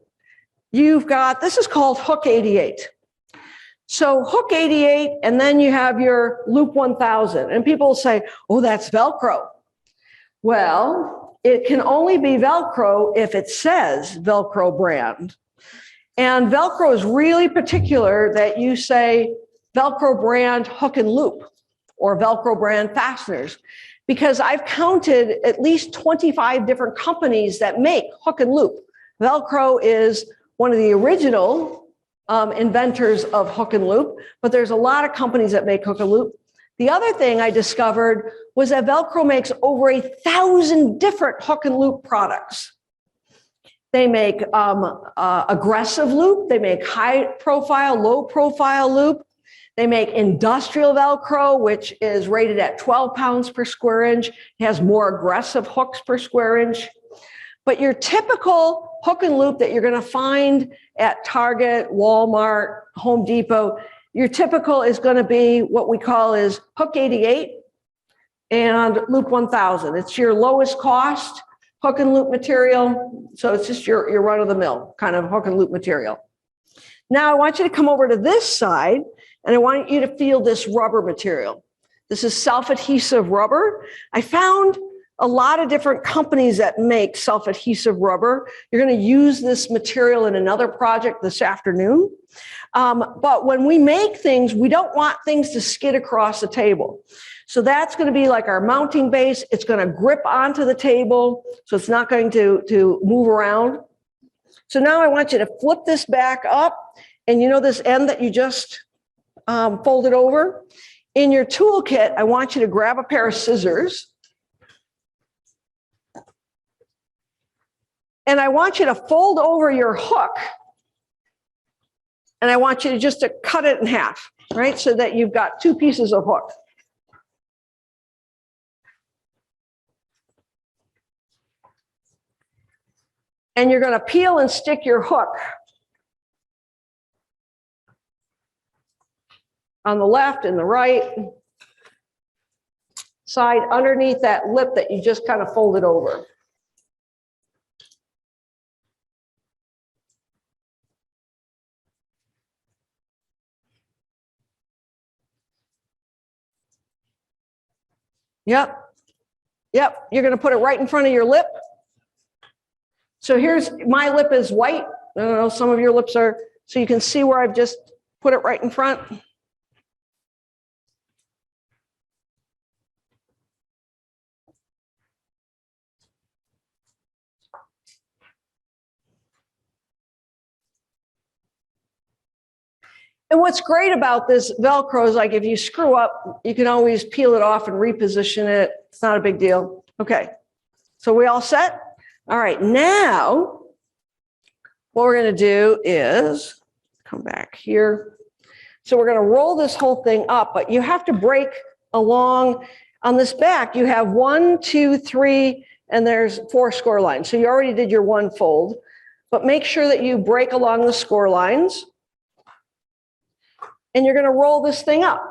you've got, this is called hook 88. So hook 88, and then you have your loop 1000. And people will say, "Oh, that's Velcro." Well, it can only be Velcro if it says Velcro brand. And Velcro is really particular that you say Velcro brand hook and loop or Velcro brand fasteners. because I've counted at least 25 different companies that make hook and loop. Velcro is one of the original inventors of hook and loop, but there's a lot of companies that make hook and loop. The other thing I discovered was that Velcro makes over 1,000 different hook and loop products. They make aggressive loop, they make high profile, low profile loop. They make industrial Velcro, which is rated at 12 pounds per square inch. It has more aggressive hooks per square inch. But your typical hook and loop that you're going to find at Target, Walmart, Home Depot, your typical is going to be what we call is hook 88 and loop 1000. It's your lowest cost hook and loop material. So it's just your run-of-the-mill kind of hook and loop material. Now I want you to come over to this side, and I want you to feel this rubber material. This is self-adhesive rubber. I found a lot of different companies that make self-adhesive rubber. You're going to use this material in another project this afternoon. But when we make things, we don't want things to skid across the table. So that's going to be like our mounting base. It's going to grip onto the table, so it's not going to move around. So now I want you to flip this back up, and you know this end that you just folded over? In your toolkit, I want you to grab a pair of scissors. And I want you to fold over your hook. And I want you to just cut it in half, right? So that you've got two pieces of hook. And you're going to peel and stick your hook on the left and the right side underneath that lip that you just kind of folded over. Yep. Yep. You're going to put it right in front of your lip. So here's my lip is white. I don't know, some of your lips are, so you can see where I've just put it right in front. And what's great about this Velcro is, like, if you screw up, you can always peel it off and reposition it. It's not a big deal. Okay, so we all set? All right, now what we're going to do is come back here. So we're going to roll this whole thing up, but you have to break along on this back. You have 1, 2, 3, and there's 4 score lines. So you already did your one fold, but make sure that you break along the score lines. And you're going to roll this thing up,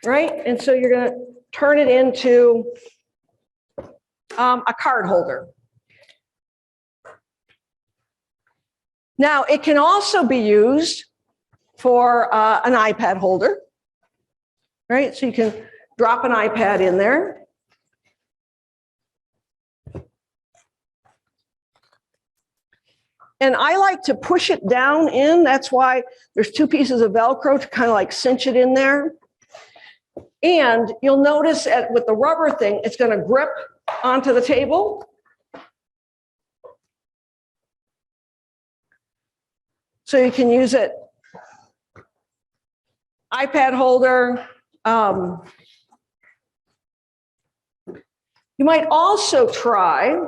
right? And so you're going to turn it into a card holder. Now, it can also be used for an iPad holder, right? So you can drop an iPad in there. And I like to push it down in. That's why there's 2 pieces of Velcro to kind of like cinch it in there. And you'll notice with the rubber thing, it's going to grip onto the table. So you can use it, iPad holder. You might also try,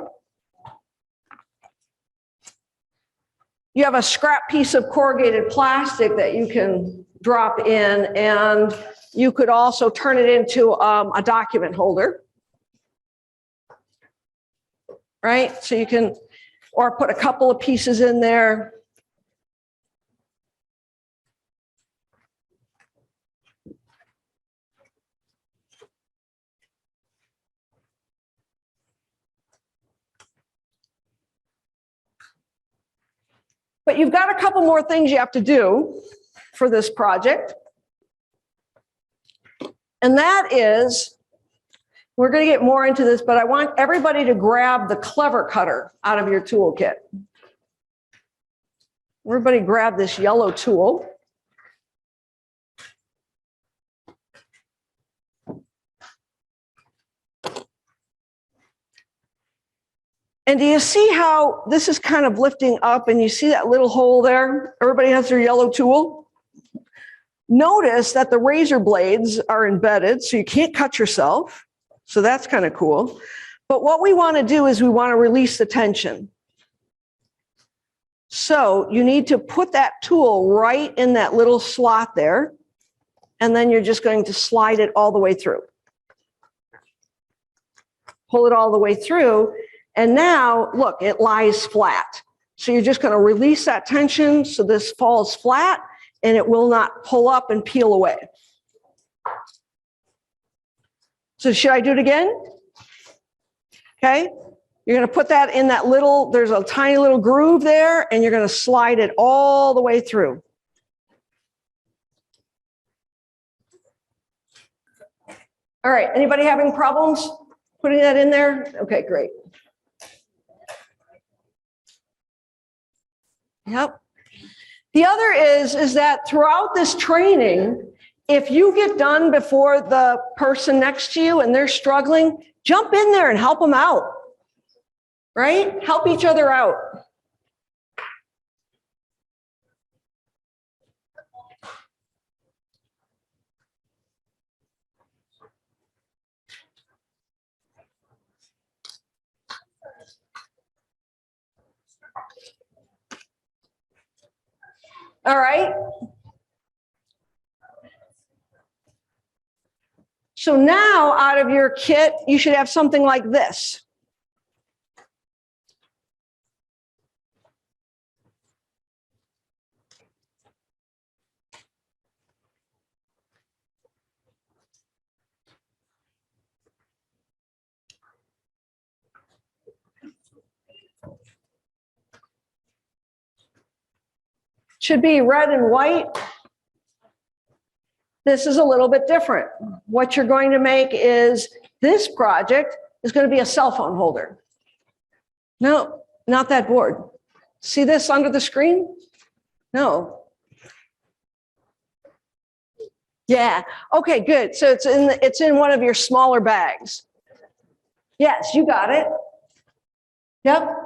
you have a scrap piece of corrugated plastic that you can drop in, and you could also turn it into a document holder, right? So you can, or put a couple of pieces in there. But you've got a couple more things you have to do for this project. And that is, we're going to get more into this, but I want everybody to grab the clever cutter out of your toolkit. Everybody grab this yellow tool. And do you see how this is kind of lifting up and you see that little hole there? Everybody has their yellow tool. Notice that the razor blades are embedded so you can't cut yourself. So that's kind of cool. But what we want to do is we want to release the tension. So you need to put that tool right in that little slot there. And then you're just going to slide it all the way through. Pull it all the way through. And now, look, it lies flat. So you're just going to release that tension so this falls flat and it will not pull up and peel away. So should I do it again? Okay. You're going to put that in that little, there's a tiny little groove there, and you're going to slide it all the way through. All right. Anybody having problems putting that in there? Okay, great. Yep. The other is that throughout this training, if you get done before the person next to you and they're struggling, jump in there and help them out, right? Help each other out. All right. So now out of your kit, you should have something like this. Should be red and white. This is a little bit different. What you're going to make is this project is going to be a cell phone holder. No, not that board. See this under the screen? No. Yeah. Okay, good. So it's in one of your smaller bags. Yes, you got it. Yep.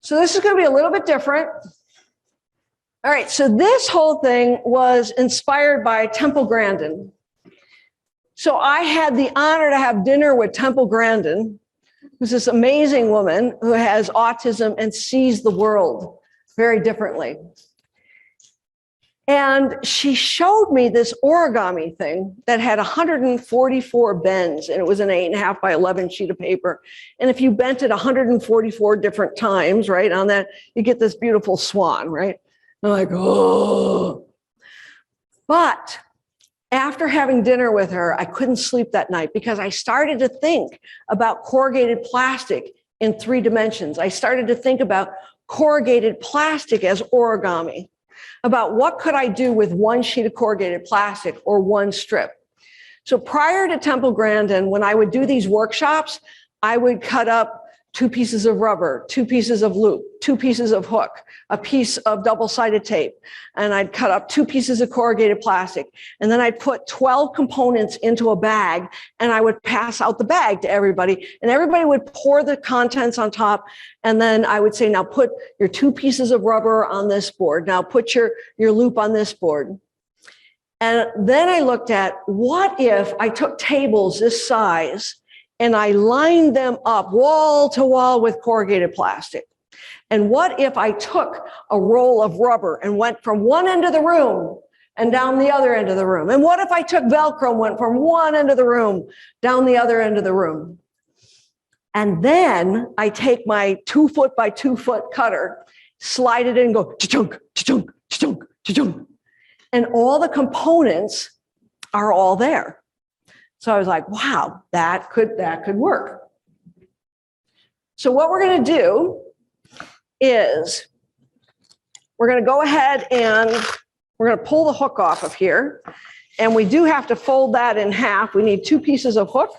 So this is going to be a little bit different. All right, so this whole thing was inspired by Temple Grandin. So I had the honor to have dinner with Temple Grandin, who's this amazing woman who has autism and sees the world very differently. And she showed me this origami thing that had 144 bends, and it was an 8.5 by 11 sheet of paper. And if you bent it 144 different times, right, on that, you get this beautiful swan, right? I'm like, oh. But after having dinner with her, I couldn't sleep that night because I started to think about corrugated plastic in 3 dimensions. I started to think about corrugated plastic as origami, about what could I do with one sheet of corrugated plastic or one strip. So prior to Temple Grandin, when I would do these workshops, I would cut up 2 pieces of rubber, 2 pieces of loop, 2 pieces of hook, a piece of double-sided tape, and I'd cut up 2 pieces of corrugated plastic. And then I'd put 12 components into a bag, and I would pass out the bag to everybody, and everybody would pour the contents on top. And then I would say, now put your 2 pieces of rubber on this board. Now put your loop on this board. And then I looked at, what if I took tables this size and I lined them up wall to wall with corrugated plastic? And what if I took a roll of rubber and went from one end of the room and down the other end of the room? And what if I took Velcro and went from one end of the room down the other end of the room? And then I take my 2 foot by 2 foot cutter, slide it in and go cha-chunk, cha-chunk, cha-chunk, cha-chunk. And all the components are all there. So I was like, wow, that could work. So what we're going to do is we're going to go ahead and we're going to pull the hook off of here. And we do have to fold that in half. We need 2 pieces of hook.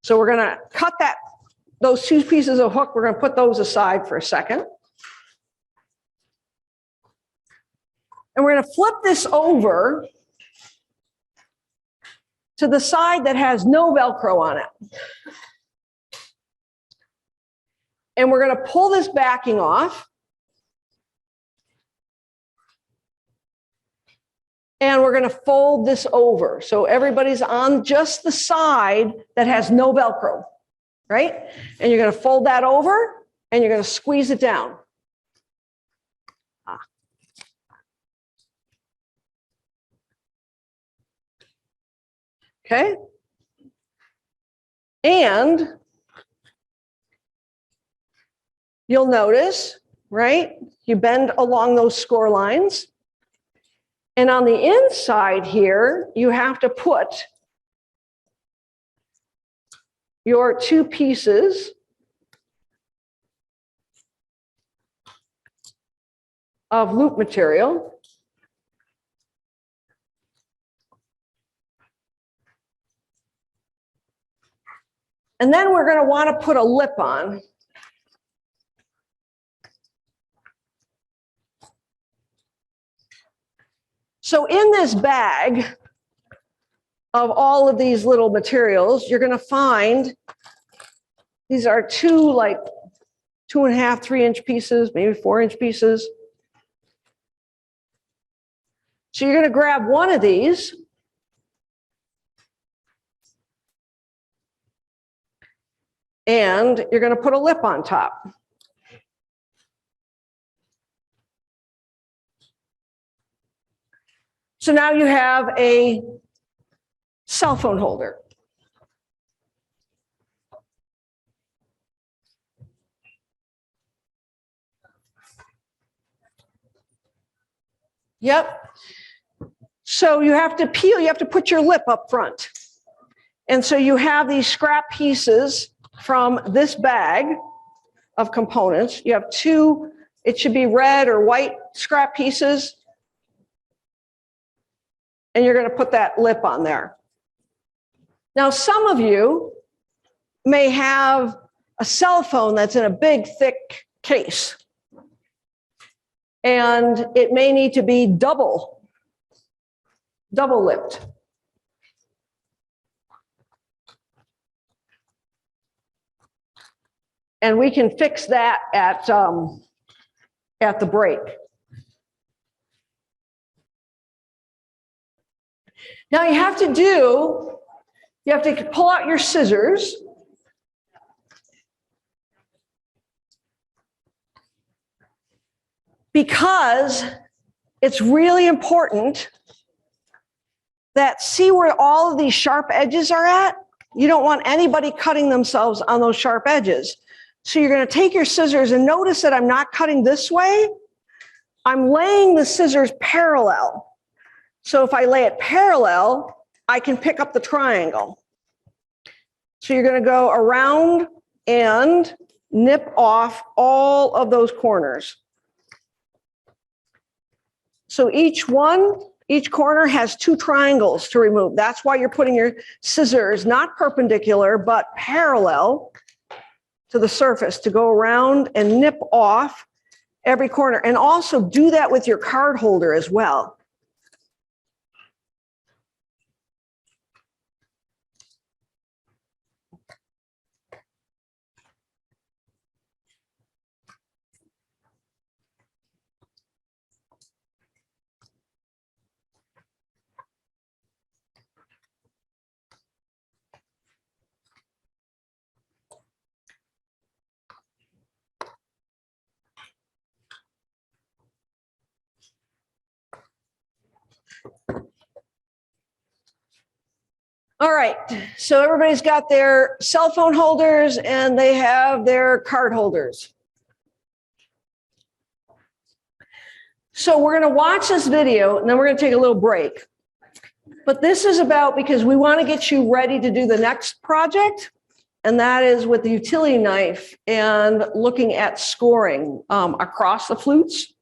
So we're going to cut those two pieces of hook, we're going to put those aside for a second. And we're going to flip this over to the side that has no Velcro on it. And we're going to pull this backing off. And we're going to fold this over. So everybody's on just the side that has no Velcro, right? And you're going to fold that over and you're going to squeeze it down. Okay. And you'll notice, right? You bend along those score lines. And on the inside here, you have to put your two pieces of loop material. And then we're going to want to put a lip on. So in this bag of all of these little materials, you're going to find these are two, like 2.5, 3-inch pieces, maybe 4-inch pieces. So you're going to grab one of these. And you're going to put a lip on top. So now you have a cell phone holder. Yep. So you have to peel, you have to put your lip up front. And so you have these scrap pieces from this bag of components. You have two, it should be red or white scrap pieces. And you're going to put that lip on there. Now, some of you may have a cell phone that's in a big, thick case. And it may need to be double lipped. And we can fix that at the break. Now you have to pull out your scissors. Because it's really important that see where all of these sharp edges are at? You don't want anybody cutting themselves on those sharp edges. So you're going to take your scissors and notice that I'm not cutting this way. I'm laying the scissors parallel. So if I lay it parallel, I can pick up the triangle. So you're going to go around and nip off all of those corners. So each corner has two triangles to remove. That's why you're putting your scissors not perpendicular, but parallel to the surface to go around and nip off every corner. And also do that with your card holder as well. All right, so everybody's got their cell phone holders and they have their card holders. So we're going to watch this video and then we're going to take a little break. But this is about because we want to get you ready to do the next project, and that is with the utility knife and looking at scoring across the flutes.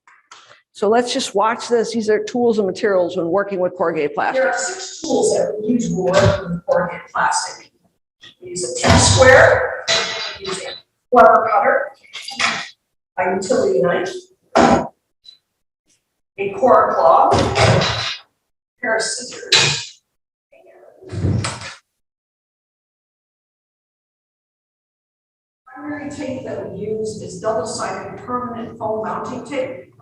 So let's just watch this. These are tools and materials when working with corrugated plastic. There are 6 tools that we use when working with corrugated plastic. use a T-square, use a quarter cutter, a utility knife, a core claw, a pair of scissors, primary tape that we use is double-sided permanent foam mounting tape.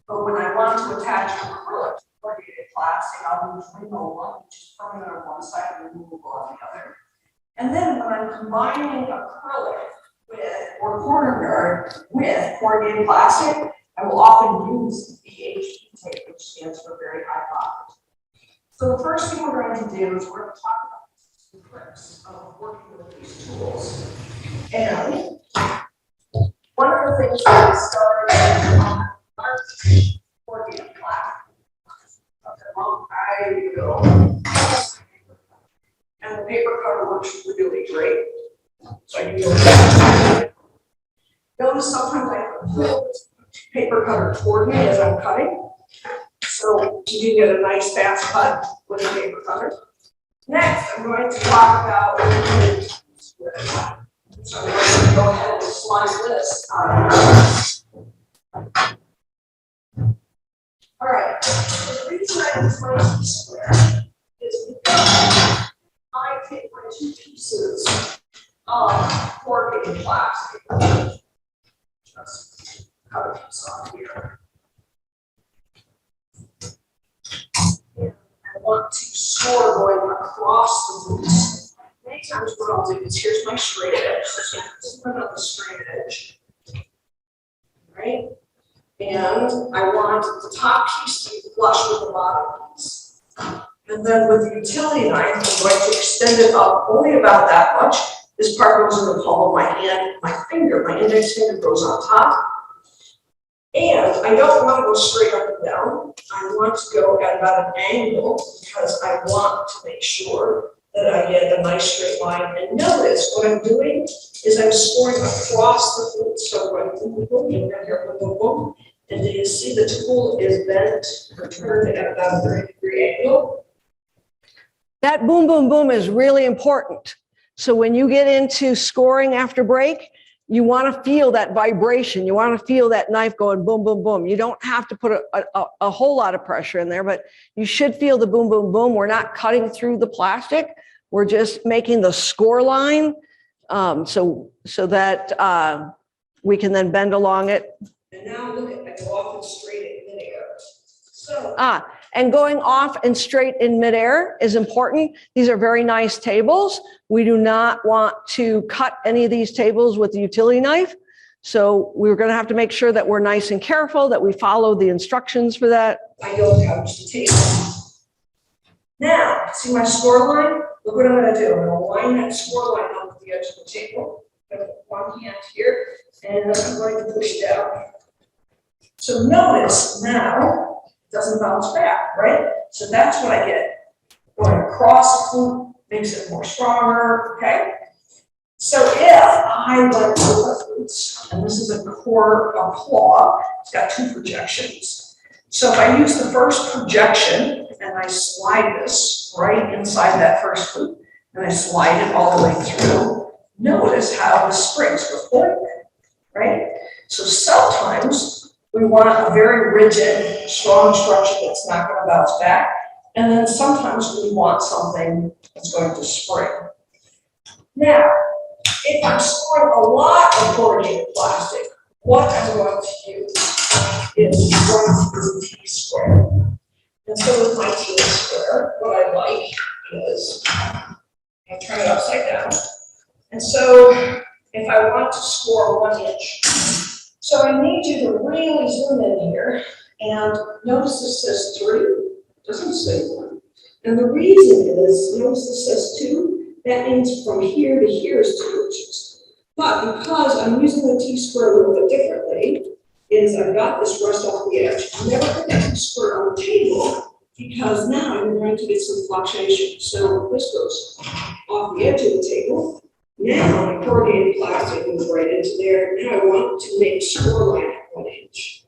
But when I want to attach acrylic corrugated plastic, I'll use Willkomm one, which is permanent on one side and removable on the other. And then when I'm combining acrylic with or corner guard with corrugated plastic, I will often use VHP tape, which stands for very high bond. So the first thing we're going to do is we're going to talk about some tricks of working with these tools. And one of the things that we started on our corrugated plastic a long time ago, and the paper cutter works really great. So I can notice sometimes I put paper cutter toward me as I'm cutting. So you can get a nice fast cut with a paper cutter. Next, I'm going to talk about so I'm going to go ahead and slice this. All right. The reason I slice this square is because I take my two pieces of corrugated plastic. Just cut a piece off here. And I want to score going across the boots. Many times what I'll do is here's my straight edge. So this is another straight edge. Right? And I want the top piece to be flush with the bottom piece. And then with the utility knife, I'm going to extend it up only about that much. This part goes in the palm of my hand, my finger, my index finger goes on top. And I don't want to go straight up and down. I want to go at about an angle because I want to make sure that I get a nice straight line. And notice what I'm doing is I'm scoring across the boot. So I'm boom, boom, boom, right here, boom, boom, boom. And do you see the tool is bent or turned at about a 30-degree angle? That boom, boom, boom is really important. So when you get into scoring after break, you want to feel that vibration. You want to feel that knife going boom, boom, boom. You don't have to put a whole lot of pressure in there, but you should feel the boom, boom, boom. We're not cutting through the plastic. We're just making the score line so that we can then bend along it. And now look at, I go off and straight in midair. So and going off and straight in midair is important. These are very nice tables. We do not want to cut any of these tables with the utility knife. So we're going to have to make sure that we're nice and careful, that we follow the instructions for that. I don't touch the table. Now, see my score line? Look what I'm going to do. I'm going to line that score line up with the edge of the table. I'm going to put one hand here, and I'm going to push down. So notice now, it doesn't bounce back, right? So that's what I get. Going across the boot makes it more stronger, okay? So if I went to the boots, and this is a claw, it's got two projections. So if I use the first projection and I slide this right inside that first boot, and I slide it all the way through, notice how the springs go forward, right? So sometimes we want a very rigid, strong structure that's not going to bounce back. And then sometimes we want something that's going to spring. Now, if I'm storing a lot of corrugated plastic, what I'm going to use is a T-square. And so with my T-square, what I like is, I turn it upside down. And so if I want to score 1 inch, so I need you to really zoom in here and notice this says 3, it doesn't say 1. And the reason is, notice this says 2, that means from here to here is 2 inches. But because I'm using the T-square a little bit differently, is I've got this rust off the edge. I'm never put that T-square on the table because now I'm going to get some fluctuation. So this goes off the edge of the table. Now my corrugated plastic goes right into there. Now I want to make score line at 1 inch.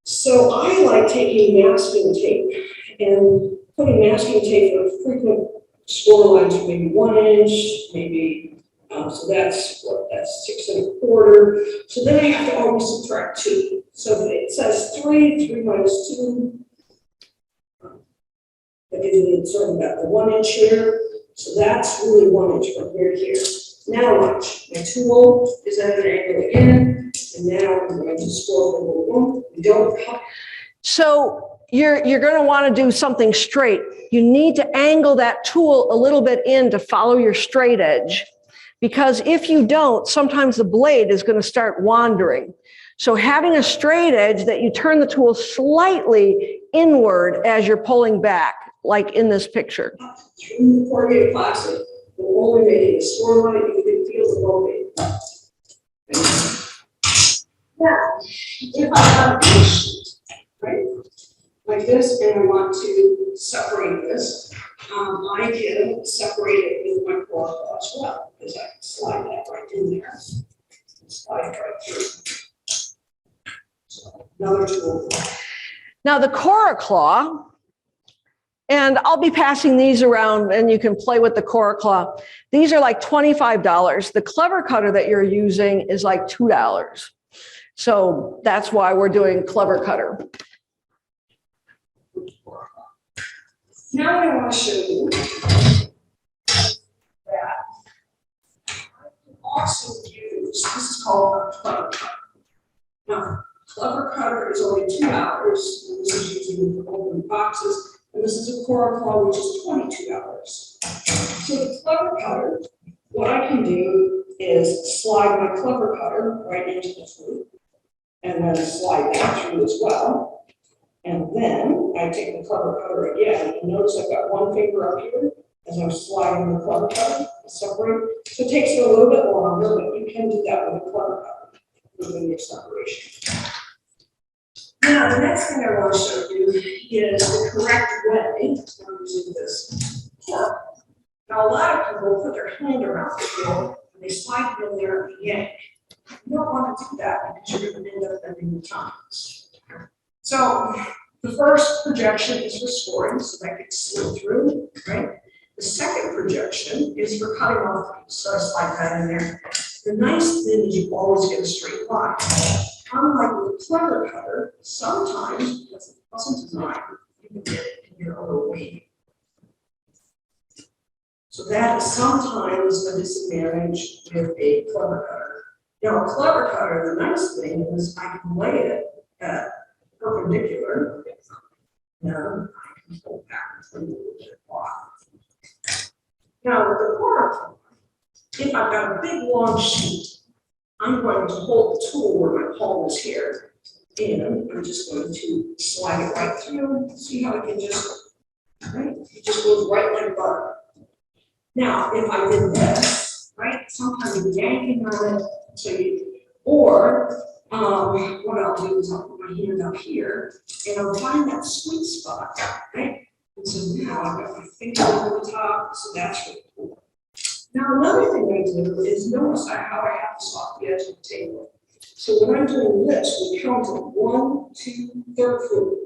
So I like taking masking tape and putting masking tape in a frequent score lines are maybe 1 inch, maybe, so that's what, that's 6 1/4. So then I have to always subtract 2. So if it says 3, 3 minus 2, that gives me sort of about the 1 inch here. So that's really 1 inch from here to here. Now watch, my tool is at an angle again, and now I'm going to scroll over 1. We don't have. So you're going to want to do something straight. You need to angle that tool a little bit in to follow your straight edge, because if you don't, sometimes the blade is going to start wandering. So having a straight edge that you turn the tool slightly inward as you're pulling back, like in this picture. Through the corrugated plastic, we're only making a score line, you can feel the rollback. Now, if I have a sheet, right, like this, and I want to separate this, I can separate it with my core as well, because I can slide that right in there. Slide it right through. So another tool. Now the Cora Claw, and I'll be passing these around and you can play with the Cora Claw. These are like $25. The Clever Cutter that you're using is like $2. So that's why we're doing Clever Cutter. Now I want to show you that I can also use, this is called a Clever Cutter. Now, Clever Cutter is only $2. And this is using open boxes. And this is a Cora Claw, which is $22. So the Clever Cutter, what I can do is slide my Clever Cutter right into the flute, and then slide that through as well. And then I take the Clever Cutter again, and notice I've got one finger up here as I'm sliding the Clever Cutter, separate. So it takes it a little bit longer, but you can do that with a Clever Cutter, moving your separation. Now, the next thing I want to show you is the correct way of using this fork. Now, a lot of people put their hand around the fork and they slide it in there and yank. You don't want to do that because you're going to end up bending your tongues. So, the first projection is for scoring, so that gets slid through, right? The second projection is for cutting off things, so I slide that in there. The nice thing is you always get a straight line. Unlike with a Clever Cutter, sometimes, because it wasn't designed, you can get it in your other way. So that is sometimes a disadvantage with a Clever Cutter. Now, a Clever Cutter, the nice thing is I can lay it at perpendicular. Now, I can pull back and move it off. Now, with the Cora Claw, if I've got a big long sheet, I'm going to hold the tool where my palm is here, and I'm just going to slide it right through. See how it can just, right? It just goes right like butter. Now, if I did this, right? Sometimes you're yanking on it, so you, or what I'll do is I'll put my hand up here, and I'll find that sweet spot, right? And so now I've got my finger over the top, so that's really cool. Now, another thing I do is notice how I have to swap the edge of the table. So when I'm doing this, we count to 1, 2, third flute.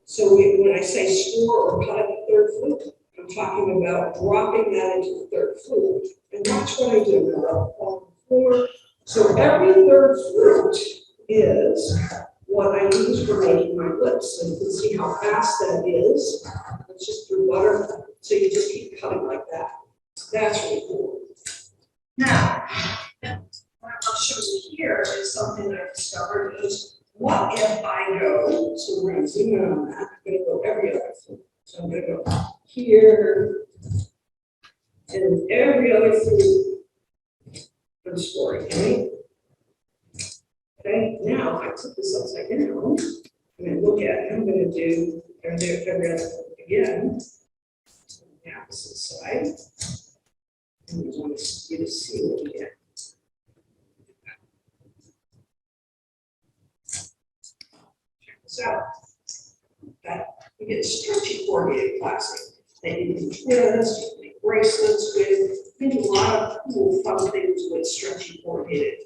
So when I say score or cut at the third flute, I'm talking about dropping that into the third flute. And that's what I do. On the floor. So every third flute is what I use for making my lips. So you can see how fast that is. It's just through butter. So you just keep cutting like that. That's really cool. Now, what I'll show you here is something I discovered is what if I go, so we're going to zoom in on that, I'm going to go every other flute. So I'm going to go here, and every other flute I'm scoring, right? Okay, now if I put this upside down, and I look at it, I'm going to do every other flute again, the opposite side. And we want you to see what we get. Check this out. Okay. You get stretchy corrugated plastic that you can twist, you can make bracelets with. You can do a lot of cool, fun things with stretchy corrugated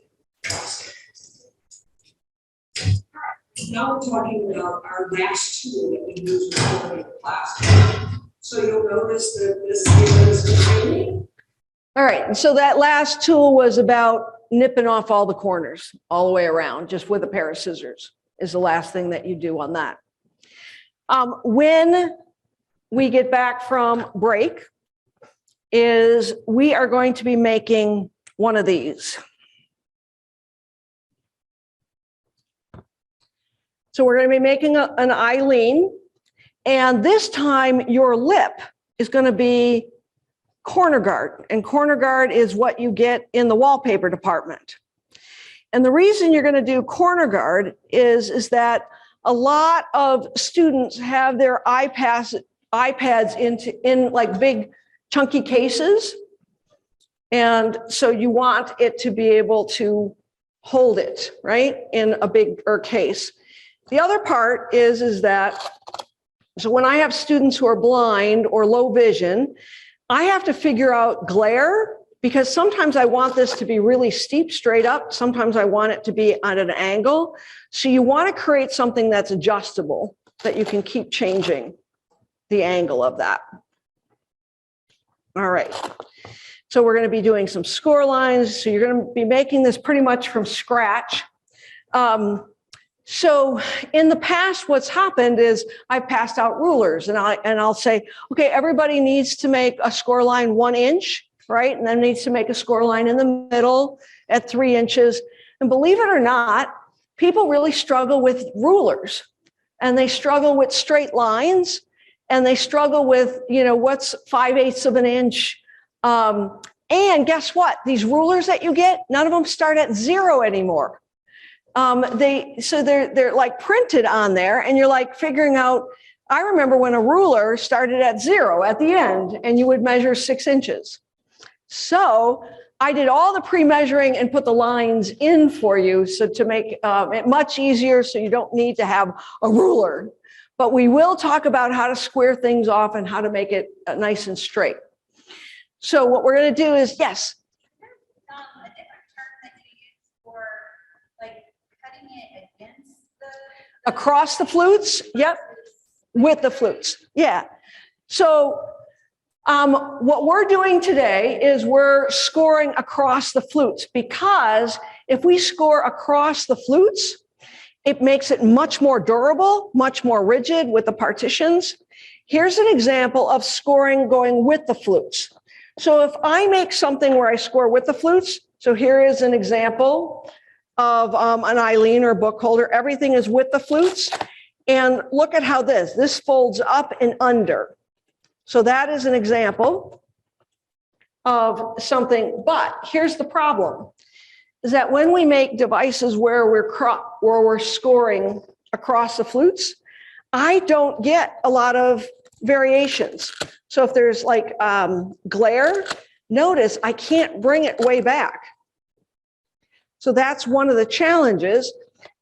plastic. All right. Now we're talking about our last tool that we use with corrugated plastic. So you'll notice that this is right, and so that last tool was about nipping off all the corners all the way around, just with a pair of scissors is the last thing that you do on that. When we get back from break, we are going to be making one of these. So we're going to be making an Eileen, and this time your lip is going to be corner guard, and corner guard is what you get in the wallpaper department. And the reason you're going to do corner guard is that a lot of students have their iPads in like big chunky cases, and so you want it to be able to hold it right in a bigger case. The other part is that, so when I have students who are blind or low vision, I have to figure out glare, because sometimes I want this to be really steep straight up. Sometimes I want it to be at an angle. So you want to create something that's adjustable, that you can keep changing the angle of that. All right. So we're going to be doing some score lines. So you're going to be making this pretty much from scratch. So in the past, what's happened is I've passed out rulers, and I'll say, okay, everybody needs to make a score line 1 inch, right? And then needs to make a score line in the middle at 3 inches. And believe it or not, people really struggle with rulers, and they struggle with straight lines, and they struggle with, what's 5/8 of an inch. And guess what? These rulers that you get, none of them start at 0 anymore. They're like printed on there, and you're like figuring out. I remember when a ruler started at 0 at the end, and you would measure 6 inches. So I did all the pre-measuring and put the lines in for you, so to make it much easier, so you don't need to have a ruler. But we will talk about how to square things off and how to make it nice and straight. So what we're going to do is, yes. A different term that you use for like cutting it against the Across the flutes? Yep. With the flutes. Yeah. So what we're doing today is we're scoring across the flutes, because if we score across the flutes, it makes it much more durable, much more rigid with the partitions. Here's an example of scoring going with the flutes. So if I make something where I score with the flutes, so here is an example of an Eileen or book holder. Everything is with the flutes. And look at how this folds up and under. So that is an example of something. But here's the problem, is that when we make devices where we're scoring across the flutes, I don't get a lot of variations. So if there's like glare, notice I can't bring it way back. So that's one of the challenges.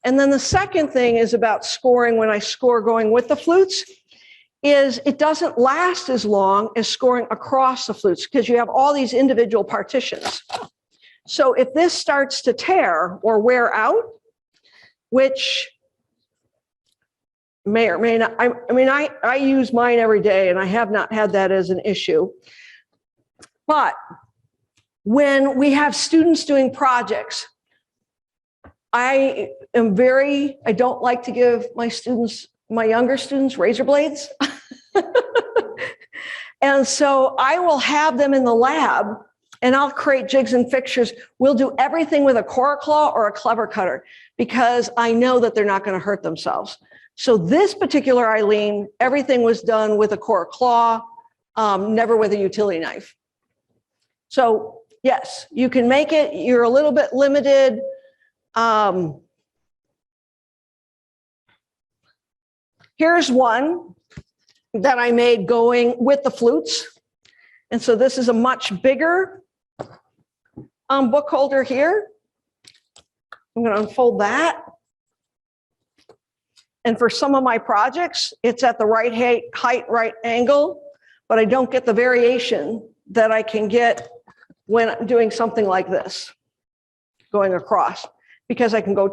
And then the second thing is about scoring when I score going with the flutes, is it doesn't last as long as scoring across the flutes, because you have all these individual partitions. So if this starts to tear or wear out, which may or may not, I use mine every day, and I have not had that as an issue. But when we have students doing projects, I don't like to give my younger students razor blades. And so I will have them in the lab, and I'll create jigs and fixtures. We'll do everything with a Cora Claw or a clever cutter, because I know that they're not going to hurt themselves. So this particular Eileen, everything was done with a Cora Claw, never with a utility knife. So yes, you can make it. You're a little bit limited. Here's one that I made going with the flutes. And so this is a much bigger book holder here. I'm going to unfold that. And for some of my projects, it's at the right height, right angle, but I don't get the variation that I can get when I'm doing something like this, going across, because I can go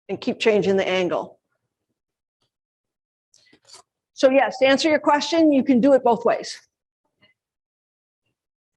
and keep changing the angle. So yes, to answer your question, you can do it both ways.